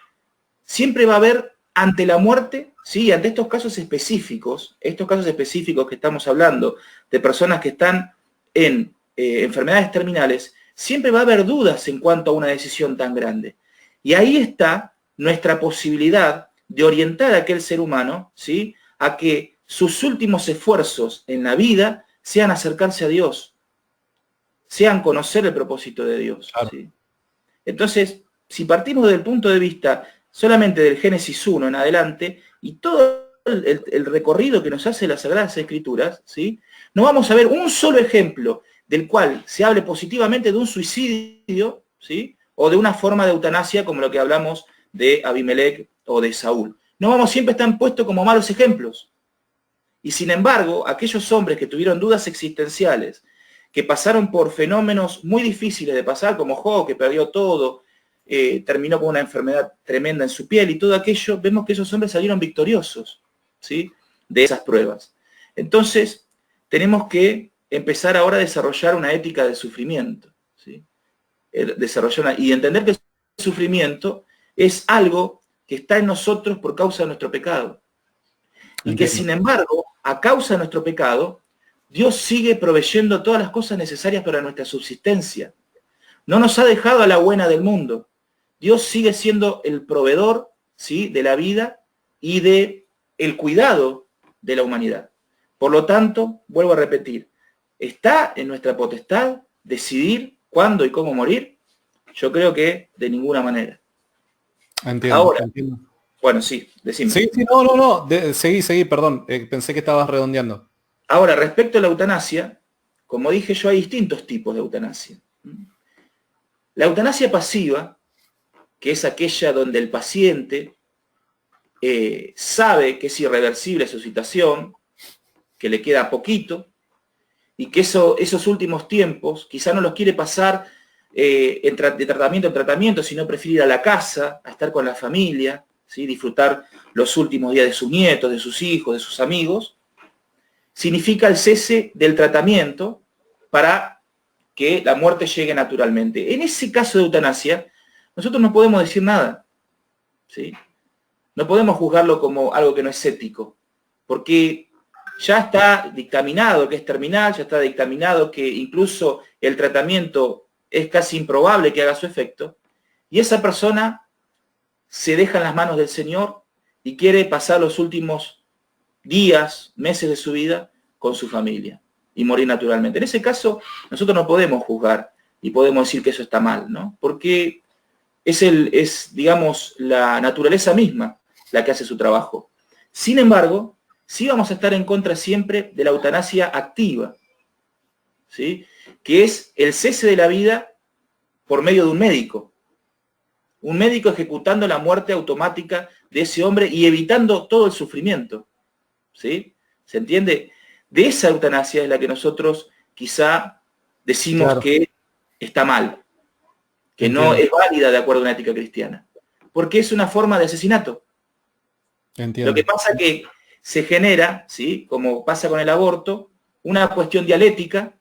siempre va a haber ante la muerte ¿sí? Ante estos casos específicos que estamos hablando, de personas que están en enfermedades terminales, siempre va a haber dudas en cuanto a una decisión tan grande. Y ahí está nuestra posibilidad de orientar a aquel ser humano, ¿sí? A que sus últimos esfuerzos en la vida sean acercarse a Dios, sean conocer el propósito de Dios. Claro. ¿Sí? Entonces, si partimos del punto de vista solamente del Génesis 1 en adelante, y todo el recorrido que nos hace las Sagradas Escrituras, ¿sí? No vamos a ver un solo ejemplo del cual se hable positivamente de un suicidio, ¿sí? O de una forma de eutanasia como lo que hablamos de Abimelech o de Saúl. No vamos, siempre están puestos como malos ejemplos. Y sin embargo, aquellos hombres que tuvieron dudas existenciales, que pasaron por fenómenos muy difíciles de pasar, como Job, que perdió todo, terminó con una enfermedad tremenda en su piel y todo aquello, vemos que esos hombres salieron victoriosos, ¿sí? De esas pruebas. Entonces, tenemos que empezar ahora a desarrollar una ética del sufrimiento, ¿sí? Y entender que el sufrimiento es algo que está en nosotros por causa de nuestro pecado. Y que sin embargo, a causa de nuestro pecado, Dios sigue proveyendo todas las cosas necesarias para nuestra subsistencia. No nos ha dejado a la buena del mundo. Dios sigue siendo el proveedor, ¿sí? De la vida y de el cuidado de la humanidad. Por lo tanto, vuelvo a repetir, ¿está en nuestra potestad decidir cuándo y cómo morir? Yo creo que de ninguna manera. Entiendo, ahora, entiendo. Bueno, sí, decime. Sí, no. Seguí, perdón. Pensé que estabas redondeando. Ahora, respecto a la eutanasia, como dije yo, hay distintos tipos de eutanasia. La eutanasia pasiva, que es aquella donde el paciente sabe que es irreversible su situación, que le queda poquito, y que esos últimos tiempos quizá no los quiere pasar de tratamiento en tratamiento, sino prefiere ir a la casa, a estar con la familia, ¿sí? Disfrutar los últimos días de sus nietos, de sus hijos, de sus amigos, significa el cese del tratamiento para que la muerte llegue naturalmente. En ese caso de eutanasia, nosotros no podemos decir nada, ¿sí? No podemos juzgarlo como algo que no es ético, porque ya está dictaminado que es terminal, ya está dictaminado que incluso el tratamiento es casi improbable que haga su efecto, y esa persona se deja en las manos del Señor y quiere pasar los últimos días, meses de su vida con su familia y morir naturalmente. En ese caso, nosotros no podemos juzgar y podemos decir que eso está mal, ¿no? Porque es, digamos, la naturaleza misma la que hace su trabajo. Sin embargo, sí vamos a estar en contra siempre de la eutanasia activa, ¿sí? Que es el cese de la vida por medio de un médico. Un médico ejecutando la muerte automática de ese hombre y evitando todo el sufrimiento, ¿sí? ¿Se entiende? De esa eutanasia es la que nosotros quizá decimos claro que está mal, que entiendo, no es válida de acuerdo a una ética cristiana, porque es una forma de asesinato. Entiendo. Lo que pasa es que se genera, ¿sí? Como pasa con el aborto, una cuestión dialéctica,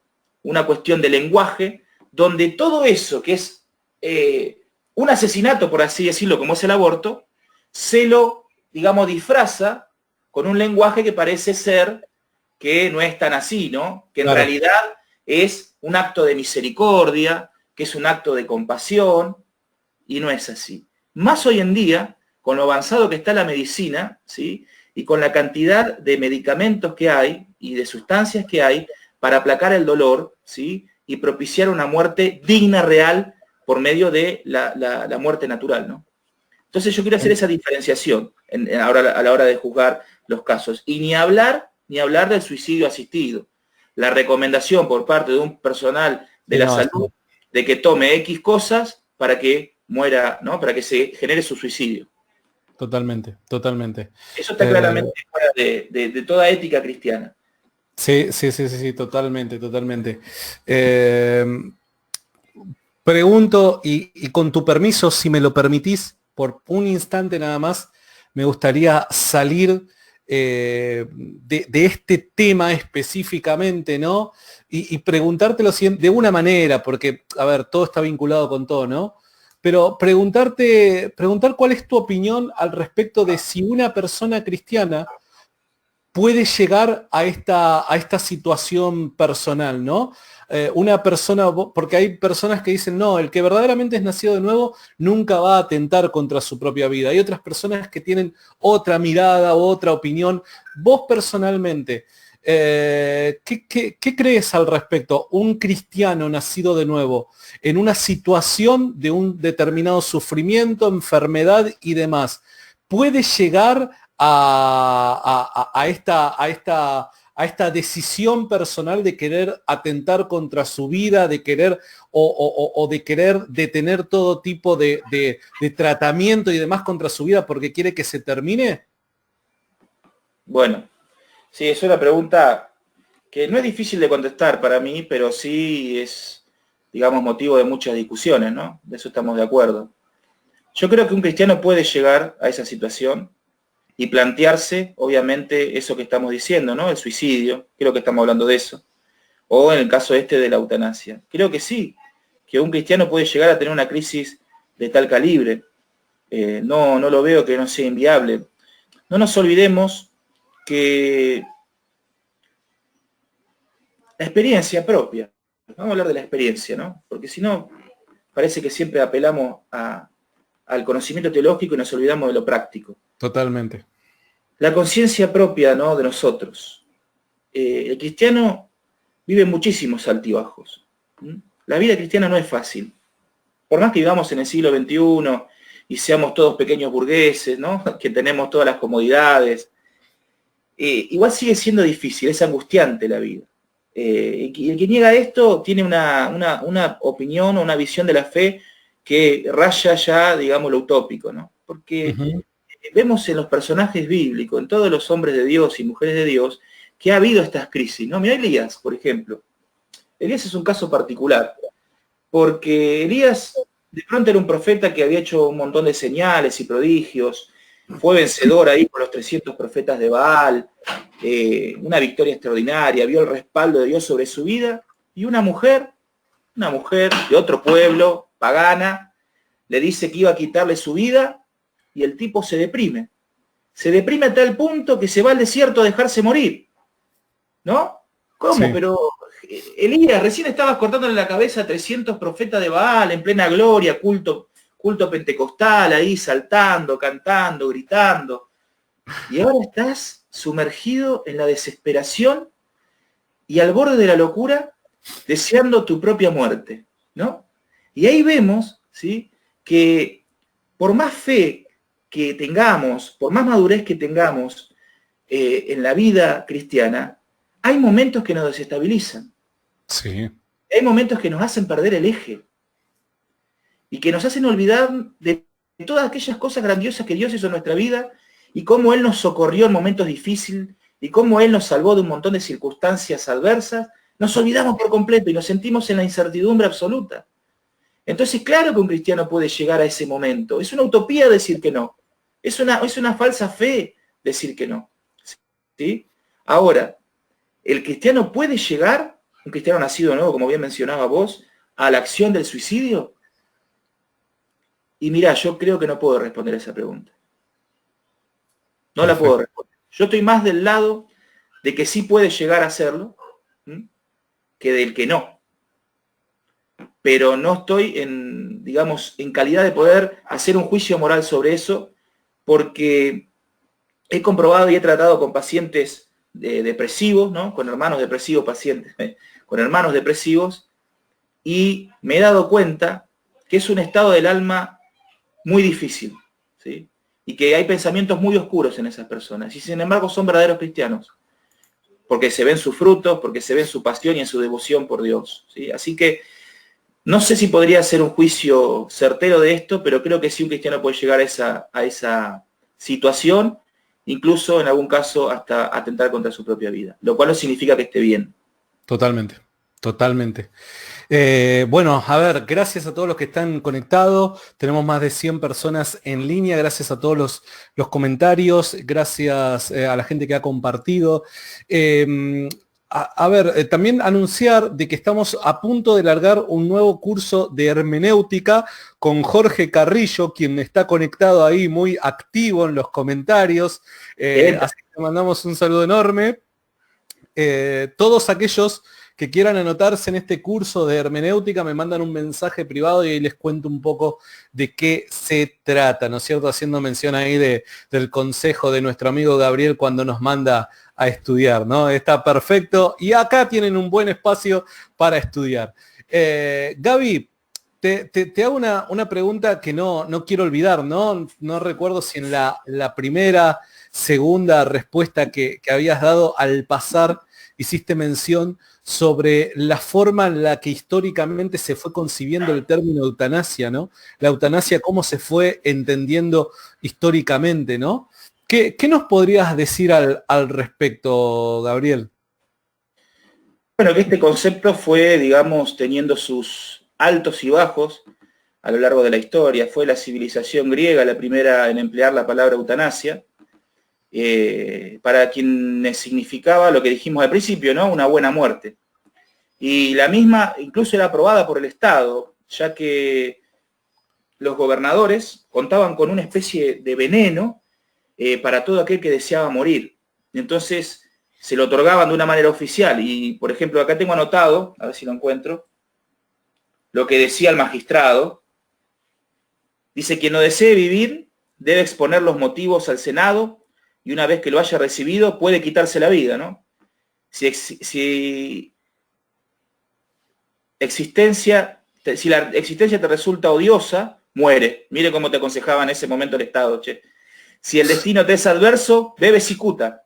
una cuestión de lenguaje, donde todo eso que es un asesinato, por así decirlo, como es el aborto, se lo, digamos, disfraza con un lenguaje que parece ser que no es tan así, ¿no? Que en claro realidad es un acto de misericordia, que es un acto de compasión, y no es así. Más hoy en día, con lo avanzado que está la medicina, ¿sí? Y con la cantidad de medicamentos que hay y de sustancias que hay para aplacar el dolor, ¿sí? Y propiciar una muerte digna, real, por medio de la muerte natural, ¿no? Entonces yo quiero hacer esa diferenciación ahora, a la hora de juzgar los casos. Y ni hablar del suicidio asistido. La recomendación por parte de un personal de la salud de que tome X cosas para que muera, ¿no? Para que se genere su suicidio. Totalmente. Eso está claramente fuera de toda ética cristiana. Sí, totalmente. Pregunto, y con tu permiso, si me lo permitís, por un instante nada más, me gustaría salir de este tema específicamente, ¿no? Y preguntártelo de una manera, porque, a ver, todo está vinculado con todo, ¿no? pero preguntar cuál es tu opinión al respecto de si una persona cristiana puede llegar a esta situación personal, ¿no? Una persona, porque hay personas que dicen, no, el que verdaderamente es nacido de nuevo nunca va a atentar contra su propia vida. Hay otras personas que tienen otra mirada, otra opinión. Vos personalmente, ¿qué crees al respecto? Un cristiano nacido de nuevo en una situación de un determinado sufrimiento, enfermedad y demás, ¿puede llegar a esta decisión personal de querer atentar contra su vida, de querer o de querer detener todo tipo de tratamiento y demás contra su vida porque quiere que se termine? Bueno, sí, es una pregunta que no es difícil de contestar para mí, pero sí es, digamos, motivo de muchas discusiones, ¿no? De eso estamos de acuerdo. Yo creo que un cristiano puede llegar a esa situación y plantearse, obviamente, eso que estamos diciendo, ¿no? El suicidio, creo que estamos hablando de eso. O en el caso este de la eutanasia. Creo que sí, que un cristiano puede llegar a tener una crisis de tal calibre. No lo veo que no sea inviable. No nos olvidemos que la experiencia propia, vamos a hablar de la experiencia, ¿no? Porque si no, parece que siempre apelamos al conocimiento teológico y nos olvidamos de lo práctico. Totalmente. La conciencia propia, ¿no?, de nosotros. El cristiano vive muchísimos altibajos. La vida cristiana no es fácil. Por más que vivamos en el siglo XXI y seamos todos pequeños burgueses, ¿no?, que tenemos todas las comodidades, igual sigue siendo difícil, es angustiante la vida. Y el que niega esto tiene una opinión o una visión de la fe que raya ya, digamos, lo utópico, ¿no? Porque vemos en los personajes bíblicos, en todos los hombres de Dios y mujeres de Dios, que ha habido estas crisis, ¿no? Mira Elías, por ejemplo. Elías es un caso particular, porque Elías de pronto era un profeta que había hecho un montón de señales y prodigios, fue vencedor ahí por los 300 profetas de Baal, una victoria extraordinaria, vio el respaldo de Dios sobre su vida, y una mujer de otro pueblo, pagana, le dice que iba a quitarle su vida, y el tipo se deprime. Se deprime a tal punto que se va al desierto a dejarse morir. ¿No? ¿Cómo? Sí. Pero Elías, recién estabas cortándole la cabeza a 300 profetas de Baal en plena gloria, culto pentecostal, ahí saltando, cantando, gritando. Y ahora estás sumergido en la desesperación y al borde de la locura, deseando tu propia muerte, ¿no? Y ahí vemos, ¿sí?, que por más fe que tengamos, por más madurez que tengamos en la vida cristiana, hay momentos que nos desestabilizan. Sí. Hay momentos que nos hacen perder el eje y que nos hacen olvidar de todas aquellas cosas grandiosas que Dios hizo en nuestra vida y cómo Él nos socorrió en momentos difíciles y cómo Él nos salvó de un montón de circunstancias adversas. Nos olvidamos por completo y nos sentimos en la incertidumbre absoluta. Entonces, claro que un cristiano puede llegar a ese momento. Es una utopía decir que no. Es una falsa fe decir que no. ¿Sí? Ahora, el cristiano puede llegar, un cristiano nacido de nuevo, como bien mencionaba vos, a la acción del suicidio. Y mirá, yo creo que no puedo responder a esa pregunta. No la puedo responder. Yo estoy más del lado de que sí puede llegar a hacerlo, que del que no. Pero no estoy en, digamos, en calidad de poder hacer un juicio moral sobre eso, porque he comprobado y he tratado con pacientes depresivos, ¿no?, con hermanos depresivos, pacientes con hermanos depresivos, y me he dado cuenta que es un estado del alma muy difícil, ¿sí?, y que hay pensamientos muy oscuros en esas personas, y sin embargo son verdaderos cristianos, porque se ven sus frutos, porque se ven su pasión y en su devoción por Dios, ¿sí? Así que no sé si podría hacer un juicio certero de esto, pero creo que sí un cristiano puede llegar a esa situación, incluso en algún caso hasta atentar contra su propia vida, lo cual no significa que esté bien. Totalmente, totalmente. Bueno, a ver, gracias a todos los que están conectados. Tenemos más de 100 personas en línea. Gracias a todos los comentarios. Gracias a la gente que ha compartido. A ver, también anunciar de que estamos a punto de largar un nuevo curso de hermenéutica con Jorge Carrillo, quien está conectado ahí muy activo en los comentarios. Así que le mandamos un saludo enorme. Todos aquellos que quieran anotarse en este curso de hermenéutica me mandan un mensaje privado y ahí les cuento un poco de qué se trata, ¿no es cierto? Haciendo mención ahí del consejo de nuestro amigo Gabriel cuando nos manda a estudiar, ¿no? Está perfecto y acá tienen un buen espacio para estudiar. Gaby, te hago una pregunta que no quiero olvidar, ¿no? No recuerdo si en la primera, segunda respuesta que habías dado al pasar hiciste mención sobre la forma en la que históricamente se fue concibiendo el término eutanasia, ¿no? La eutanasia, cómo se fue entendiendo históricamente, ¿no? ¿Qué nos podrías decir al respecto, Gabriel? Bueno, que este concepto fue, digamos, teniendo sus altos y bajos a lo largo de la historia. Fue la civilización griega la primera en emplear la palabra eutanasia, para quienes significaba lo que dijimos al principio, ¿no? Una buena muerte. Y la misma incluso era aprobada por el Estado, ya que los gobernadores contaban con una especie de veneno para todo aquel que deseaba morir. Entonces se lo otorgaban de una manera oficial. Y, por ejemplo, acá tengo anotado, a ver si lo encuentro, lo que decía el magistrado. Dice: quien no desee vivir debe exponer los motivos al Senado y una vez que lo haya recibido puede quitarse la vida, ¿no? Si la existencia te resulta odiosa, muere. Mire cómo te aconsejaba en ese momento el Estado, che. Si el destino te es adverso, bebe cicuta.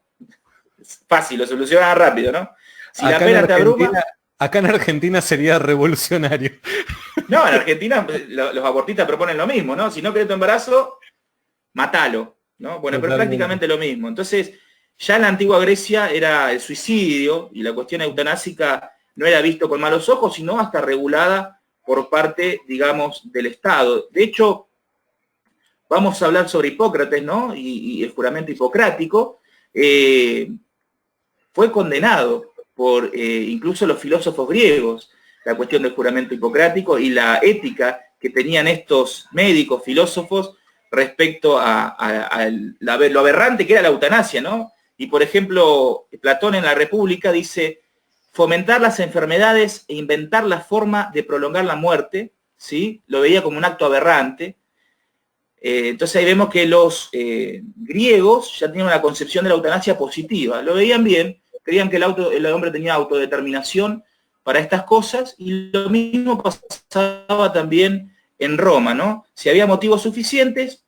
Fácil, lo soluciona rápido, ¿no? Si la pena te abruma... Acá en Argentina sería revolucionario. No, en Argentina los abortistas proponen lo mismo, ¿no? Si no querés tu embarazo, matalo, ¿no? Bueno, pero prácticamente lo mismo. Entonces, ya en la antigua Grecia era el suicidio y la cuestión eutanásica no era visto con malos ojos, sino hasta regulada por parte, digamos, del Estado. De hecho, vamos a hablar sobre Hipócrates, ¿no? Y el juramento hipocrático fue condenado por incluso los filósofos griegos, la cuestión del juramento hipocrático y la ética que tenían estos médicos, filósofos, respecto a lo aberrante que era la eutanasia, ¿no? Y, por ejemplo, Platón en la República dice: fomentar las enfermedades e inventar la forma de prolongar la muerte, ¿sí? Lo veía como un acto aberrante. Entonces ahí vemos que los griegos ya tenían una concepción de la eutanasia positiva. Lo veían bien, creían que el hombre tenía autodeterminación para estas cosas, y lo mismo pasaba también en Roma, ¿no? Si había motivos suficientes,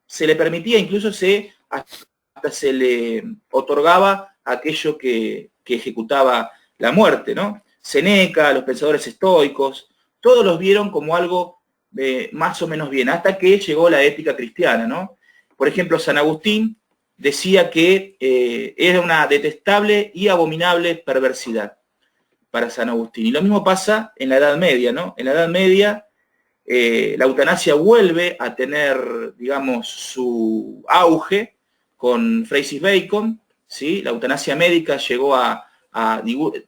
se le permitía, incluso hasta se le otorgaba aquello que ejecutaba la muerte, ¿no? Séneca, los pensadores estoicos, todos los vieron como algo más o menos bien, hasta que llegó la ética cristiana, ¿no? Por ejemplo, San Agustín decía que era una detestable y abominable perversidad para San Agustín. Y lo mismo pasa en la Edad Media, ¿no? En la Edad Media la eutanasia vuelve a tener, digamos, su auge con Francis Bacon, ¿sí? La eutanasia médica llegó a,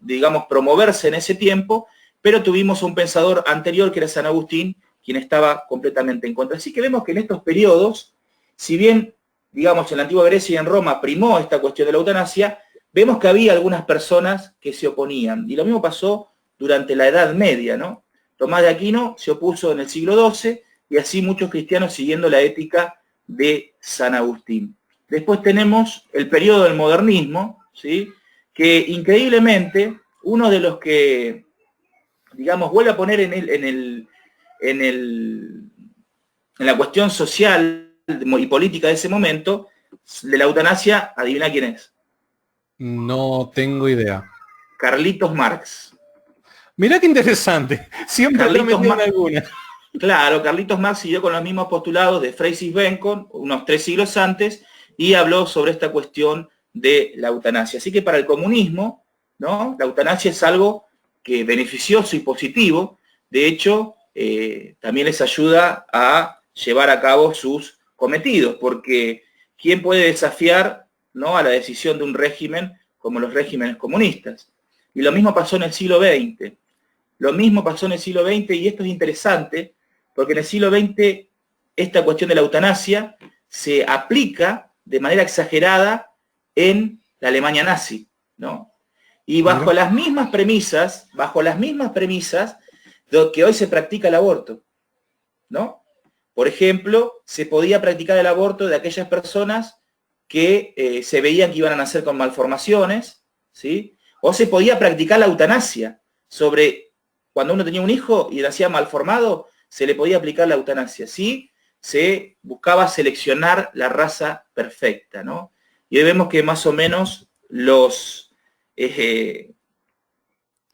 digamos, promoverse en ese tiempo, pero tuvimos un pensador anterior, que era San Agustín, quien estaba completamente en contra. Así que vemos que en estos periodos, si bien, digamos, en la antigua Grecia y en Roma primó esta cuestión de la eutanasia, vemos que había algunas personas que se oponían. Y lo mismo pasó durante la Edad Media, ¿no? Tomás de Aquino se opuso en el siglo XII, y así muchos cristianos siguiendo la ética de San Agustín. Después tenemos el periodo del modernismo, ¿sí? Que increíblemente uno de los que, digamos, vuelve a poner en la cuestión social y política de ese momento, de la eutanasia, adivina quién es. No tengo idea. Carlitos Marx. Mirá qué interesante. Siempre Carlitos Marx alguna. Claro, Carlitos Marx siguió con los mismos postulados de Francis Bacon, unos 3 siglos antes, y habló sobre esta cuestión de la eutanasia. Así que para el comunismo, ¿no? La eutanasia es algo que beneficioso y positivo. De hecho, también les ayuda a llevar a cabo sus cometidos, porque ¿quién puede desafiar, ¿no?, a la decisión de un régimen como los regímenes comunistas? Y lo mismo pasó en el siglo XX. Lo mismo pasó en el siglo XX, y esto es interesante, porque en el siglo XX esta cuestión de la eutanasia se aplica de manera exagerada en la Alemania nazi, ¿no? Y bajo las mismas premisas de que hoy se practica el aborto, ¿no? Por ejemplo, se podía practicar el aborto de aquellas personas que se veían que iban a nacer con malformaciones, ¿sí? O se podía practicar la eutanasia sobre cuando uno tenía un hijo y nacía malformado, se le podía aplicar la eutanasia, ¿sí? Se buscaba seleccionar la raza perfecta, ¿no? Y hoy vemos que más o menos los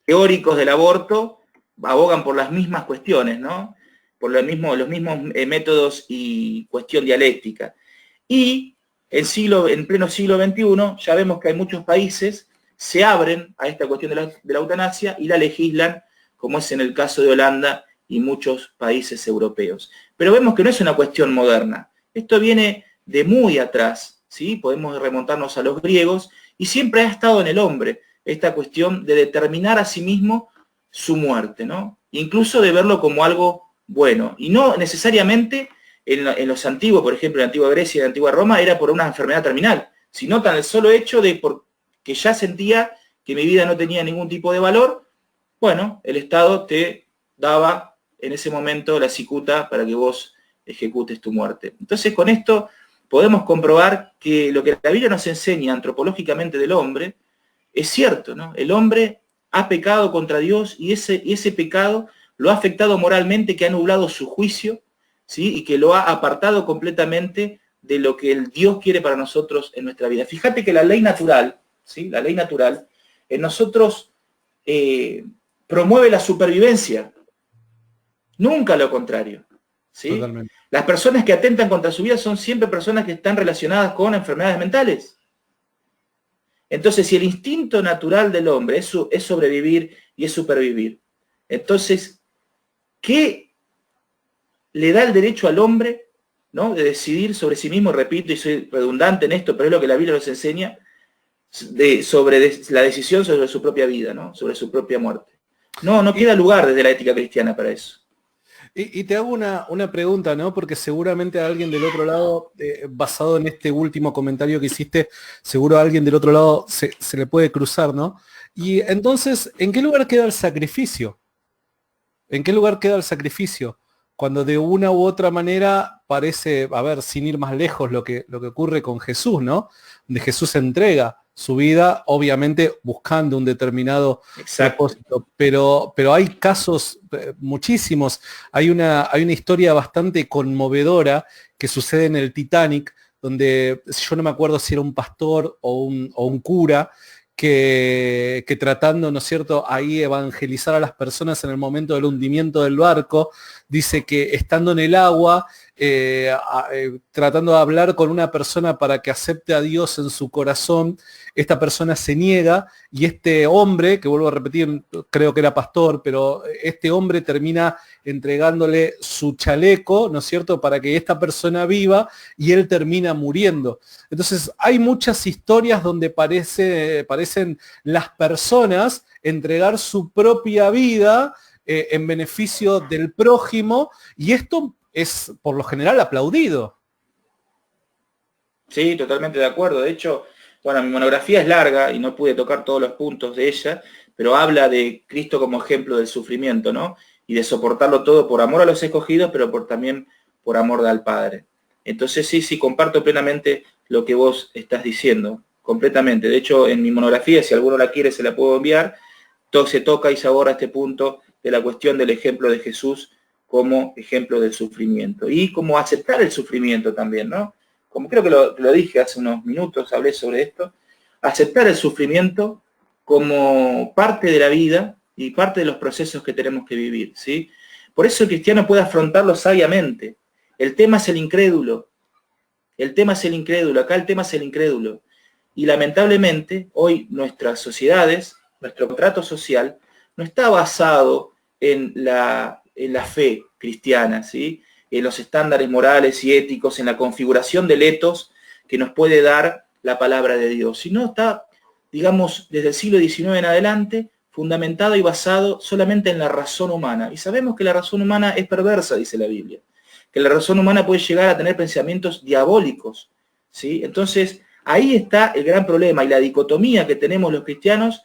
teóricos del aborto abogan por las mismas cuestiones, ¿no? Por los mismos métodos y cuestión dialéctica. Y en pleno siglo XXI ya vemos que hay muchos países se abren a esta cuestión de la eutanasia y la legislan, como es en el caso de Holanda y muchos países europeos. Pero vemos que no es una cuestión moderna. Esto viene de muy atrás, ¿sí? Podemos remontarnos a los griegos, y siempre ha estado en el hombre esta cuestión de determinar a sí mismo su muerte, ¿no? Incluso de verlo como algo bueno. Y no necesariamente en los antiguos, por ejemplo, en la antigua Grecia y en la antigua Roma, era por una enfermedad terminal, sino tan el solo hecho de que ya sentía que mi vida no tenía ningún tipo de valor. Bueno, el Estado te daba en ese momento la cicuta para que vos ejecutes tu muerte. Entonces, con esto podemos comprobar que lo que la Biblia nos enseña antropológicamente del hombre es cierto, ¿no? El hombre ha pecado contra Dios, y ese pecado lo ha afectado moralmente, que ha nublado su juicio, ¿sí? Y que lo ha apartado completamente de lo que el Dios quiere para nosotros en nuestra vida. Fíjate que la ley natural, ¿sí? La ley natural en nosotros promueve la supervivencia, nunca lo contrario, ¿sí? Totalmente. Las personas que atentan contra su vida son siempre personas que están relacionadas con enfermedades mentales. Entonces, si el instinto natural del hombre es sobrevivir y es supervivir, entonces, ¿qué le da el derecho al hombre, ¿no?, de decidir sobre sí mismo? Repito, y soy redundante en esto, pero es lo que la Biblia nos enseña, sobre la decisión sobre su propia vida, ¿no?, sobre su propia muerte. No queda lugar desde la ética cristiana para eso. Y te hago una pregunta, ¿no? Porque seguramente a alguien del otro lado, basado en este último comentario que hiciste, seguro a alguien del otro lado se le puede cruzar, ¿no? Y entonces, ¿en qué lugar queda el sacrificio? ¿En qué lugar queda el sacrificio? Cuando de una u otra manera parece, a ver, sin ir más lejos, lo que ocurre con Jesús, ¿no? Donde Jesús entrega su vida, obviamente buscando un determinado propósito, pero hay casos muchísimos. Hay una historia bastante conmovedora que sucede en el Titanic, donde yo no me acuerdo si era un pastor o un cura, que tratando, ¿no es cierto?, ahí evangelizar a las personas en el momento del hundimiento del barco, dice que estando en el agua, tratando de hablar con una persona para que acepte a Dios en su corazón, esta persona se niega, y este hombre, que vuelvo a repetir, creo que era pastor, pero este hombre termina entregándole su chaleco, ¿no es cierto?, para que esta persona viva, y él termina muriendo. Entonces, hay muchas historias donde parecen las personas entregar su propia vida en beneficio del prójimo, y esto es por lo general aplaudido. Sí, totalmente de acuerdo. De hecho, bueno, mi monografía es larga y no pude tocar todos los puntos de ella, pero habla de Cristo como ejemplo del sufrimiento, ¿no? Y de soportarlo todo por amor a los escogidos, pero también por amor al Padre. Entonces sí, comparto plenamente lo que vos estás diciendo, completamente. De hecho, en mi monografía, si alguno la quiere, se la puedo enviar. Se toca y se aborda este punto de la cuestión del ejemplo de Jesús como ejemplo del sufrimiento. Y como aceptar el sufrimiento también, ¿no? Como creo que lo dije hace unos minutos, hablé sobre esto, aceptar el sufrimiento como parte de la vida y parte de los procesos que tenemos que vivir, ¿sí? Por eso el cristiano puede afrontarlo sabiamente. El tema es el incrédulo. El tema es el incrédulo. Acá el tema es el incrédulo. Y lamentablemente, hoy nuestras sociedades, nuestro contrato social, no está basado en la fe cristiana, ¿sí?, en los estándares morales y éticos, en la configuración del etos que nos puede dar la palabra de Dios, sino está digamos, desde el siglo XIX en adelante, fundamentado y basado solamente en la razón humana. Y sabemos que la razón humana es perversa, dice la Biblia, que la razón humana puede llegar a tener pensamientos diabólicos, ¿sí? Entonces, ahí está el gran problema y la dicotomía que tenemos los cristianos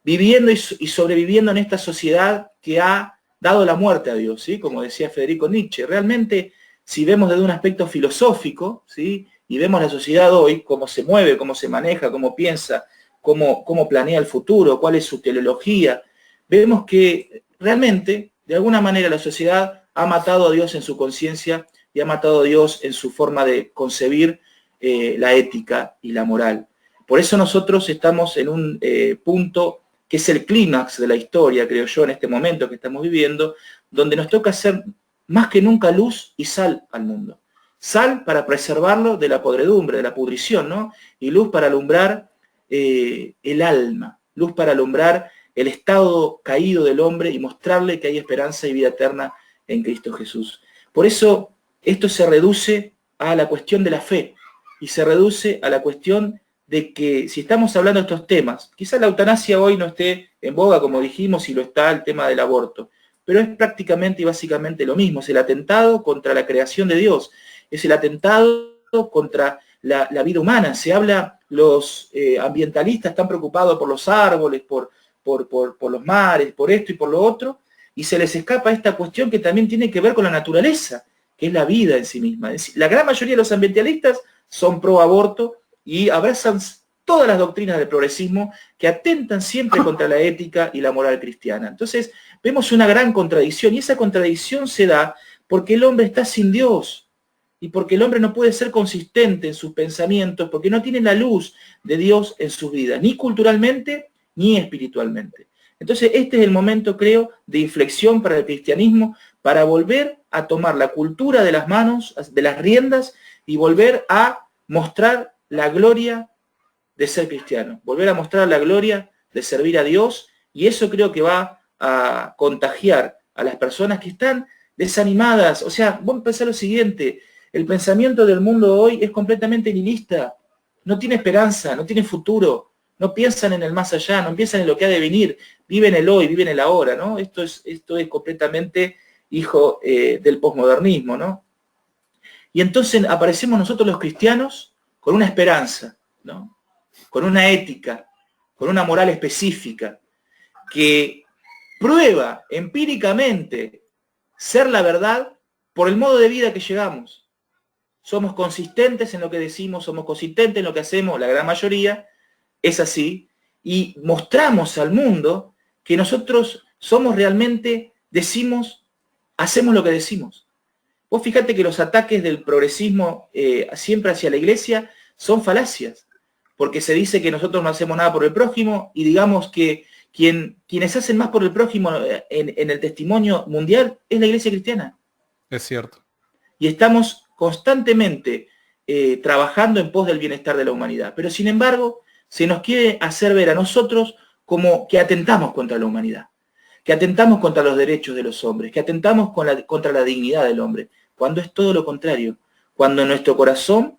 viviendo y sobreviviendo en esta sociedad que ha dado la muerte a Dios, ¿sí? Como decía Federico Nietzsche. Realmente, si vemos desde un aspecto filosófico, ¿sí? Y vemos la sociedad hoy, cómo se mueve, cómo se maneja, cómo piensa, cómo planea el futuro, cuál es su teleología, vemos que realmente, de alguna manera, la sociedad ha matado a Dios en su conciencia y ha matado a Dios en su forma de concebir la ética y la moral. Por eso nosotros estamos en un punto que es el clímax de la historia, creo yo, en este momento que estamos viviendo, donde nos toca hacer más que nunca luz y sal al mundo. Sal para preservarlo de la podredumbre, de la pudrición, ¿no? Y luz para alumbrar el alma, luz para alumbrar el estado caído del hombre y mostrarle que hay esperanza y vida eterna en Cristo Jesús. Por eso esto se reduce a la cuestión de la fe y se reduce a la cuestión de que si estamos hablando de estos temas, quizás la eutanasia hoy no esté en boga, como dijimos, y lo está el tema del aborto, pero es prácticamente y básicamente lo mismo, es el atentado contra la creación de Dios, es el atentado contra la vida humana. Se habla, los ambientalistas están preocupados por los árboles, por los mares, por esto y por lo otro, y se les escapa esta cuestión que también tiene que ver con la naturaleza, que es la vida en sí misma. Es decir, la gran mayoría de los ambientalistas son pro aborto y abrazan todas las doctrinas del progresismo que atentan siempre contra la ética y la moral cristiana. Entonces, vemos una gran contradicción, y esa contradicción se da porque el hombre está sin Dios, y porque el hombre no puede ser consistente en sus pensamientos, porque no tiene la luz de Dios en su vida, ni culturalmente, ni espiritualmente. Entonces, este es el momento, creo, de inflexión para el cristianismo, para volver a tomar la cultura de las manos, de las riendas, y volver a mostrar la gloria de ser cristiano, volver a mostrar la gloria de servir a Dios, y eso creo que va a contagiar a las personas que están desanimadas. O sea, vamos a pensar lo siguiente: el pensamiento del mundo hoy es completamente nihilista, no tiene esperanza, no tiene futuro, no piensan en el más allá, no piensan en lo que ha de venir, viven el hoy, viven el ahora, ¿no? Esto es completamente hijo del posmodernismo, ¿no? Y entonces aparecemos nosotros los cristianos con una esperanza, ¿no? Con una ética, con una moral específica, que prueba empíricamente ser la verdad por el modo de vida que llevamos. Somos consistentes en lo que decimos, somos consistentes en lo que hacemos, la gran mayoría es así, y mostramos al mundo que nosotros somos realmente, hacemos lo que decimos. Vos fíjate que los ataques del progresismo siempre hacia la iglesia son falacias, porque se dice que nosotros no hacemos nada por el prójimo, y digamos que quienes hacen más por el prójimo en el testimonio mundial es la iglesia cristiana. Es cierto. Y estamos constantemente trabajando en pos del bienestar de la humanidad. Pero sin embargo, se nos quiere hacer ver a nosotros como que atentamos contra la humanidad, que atentamos contra los derechos de los hombres, que atentamos contra la dignidad del hombre, cuando es todo lo contrario, cuando en nuestro corazón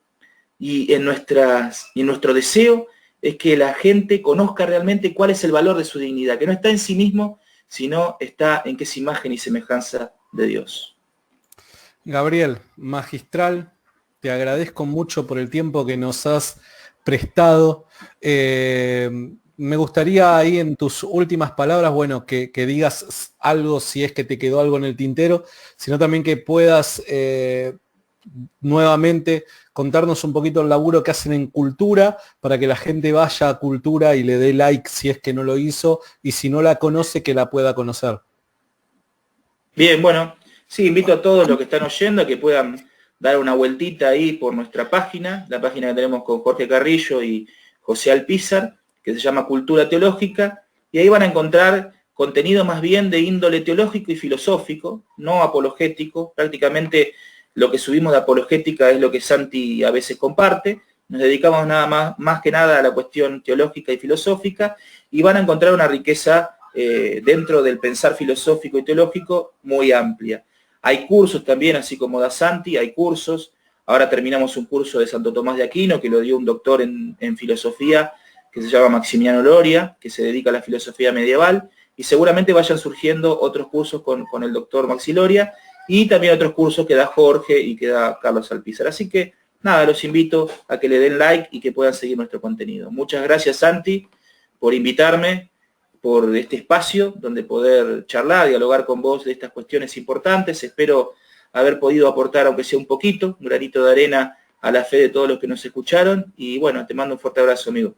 y en nuestro deseo es que la gente conozca realmente cuál es el valor de su dignidad, que no está en sí mismo, sino está en que es imagen y semejanza de Dios. Gabriel, magistral, te agradezco mucho por el tiempo que nos has prestado. Me gustaría ahí en tus últimas palabras, bueno, que digas algo, si es que te quedó algo en el tintero, sino también que puedas nuevamente contarnos un poquito el laburo que hacen en Cultura, para que la gente vaya a Cultura y le dé like si es que no lo hizo, y si no la conoce, que la pueda conocer. Bien, bueno, sí, invito a todos los que están oyendo a que puedan dar una vueltita ahí por nuestra página, la página que tenemos con Jorge Carrillo y José Alpizar, que se llama Cultura Teológica, y ahí van a encontrar contenido más bien de índole teológico y filosófico, no apologético. Prácticamente lo que subimos de apologética es lo que Santi a veces comparte. Nos dedicamos nada más que nada a la cuestión teológica y filosófica, y van a encontrar una riqueza dentro del pensar filosófico y teológico muy amplia. Hay cursos también, así como da Santi, hay cursos. Ahora terminamos un curso de Santo Tomás de Aquino, que lo dio un doctor en filosofía, que se llama Maximiano Loria, que se dedica a la filosofía medieval, y seguramente vayan surgiendo otros cursos con el doctor Maxi Loria, y también otros cursos que da Jorge y que da Carlos Alpizar. Así que nada, los invito a que le den like y que puedan seguir nuestro contenido. Muchas gracias, Santi, por invitarme, por este espacio donde poder charlar, dialogar con vos de estas cuestiones importantes. Espero haber podido aportar, aunque sea un poquito, un granito de arena a la fe de todos los que nos escucharon. Y bueno, te mando un fuerte abrazo, amigo.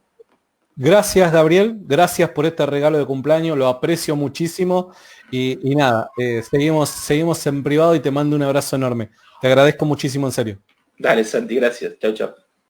Gracias, Gabriel. Gracias por este regalo de cumpleaños. Lo aprecio muchísimo. Y nada, seguimos en privado y te mando un abrazo enorme. Te agradezco muchísimo, en serio. Dale, Santi, gracias. Chau, chau.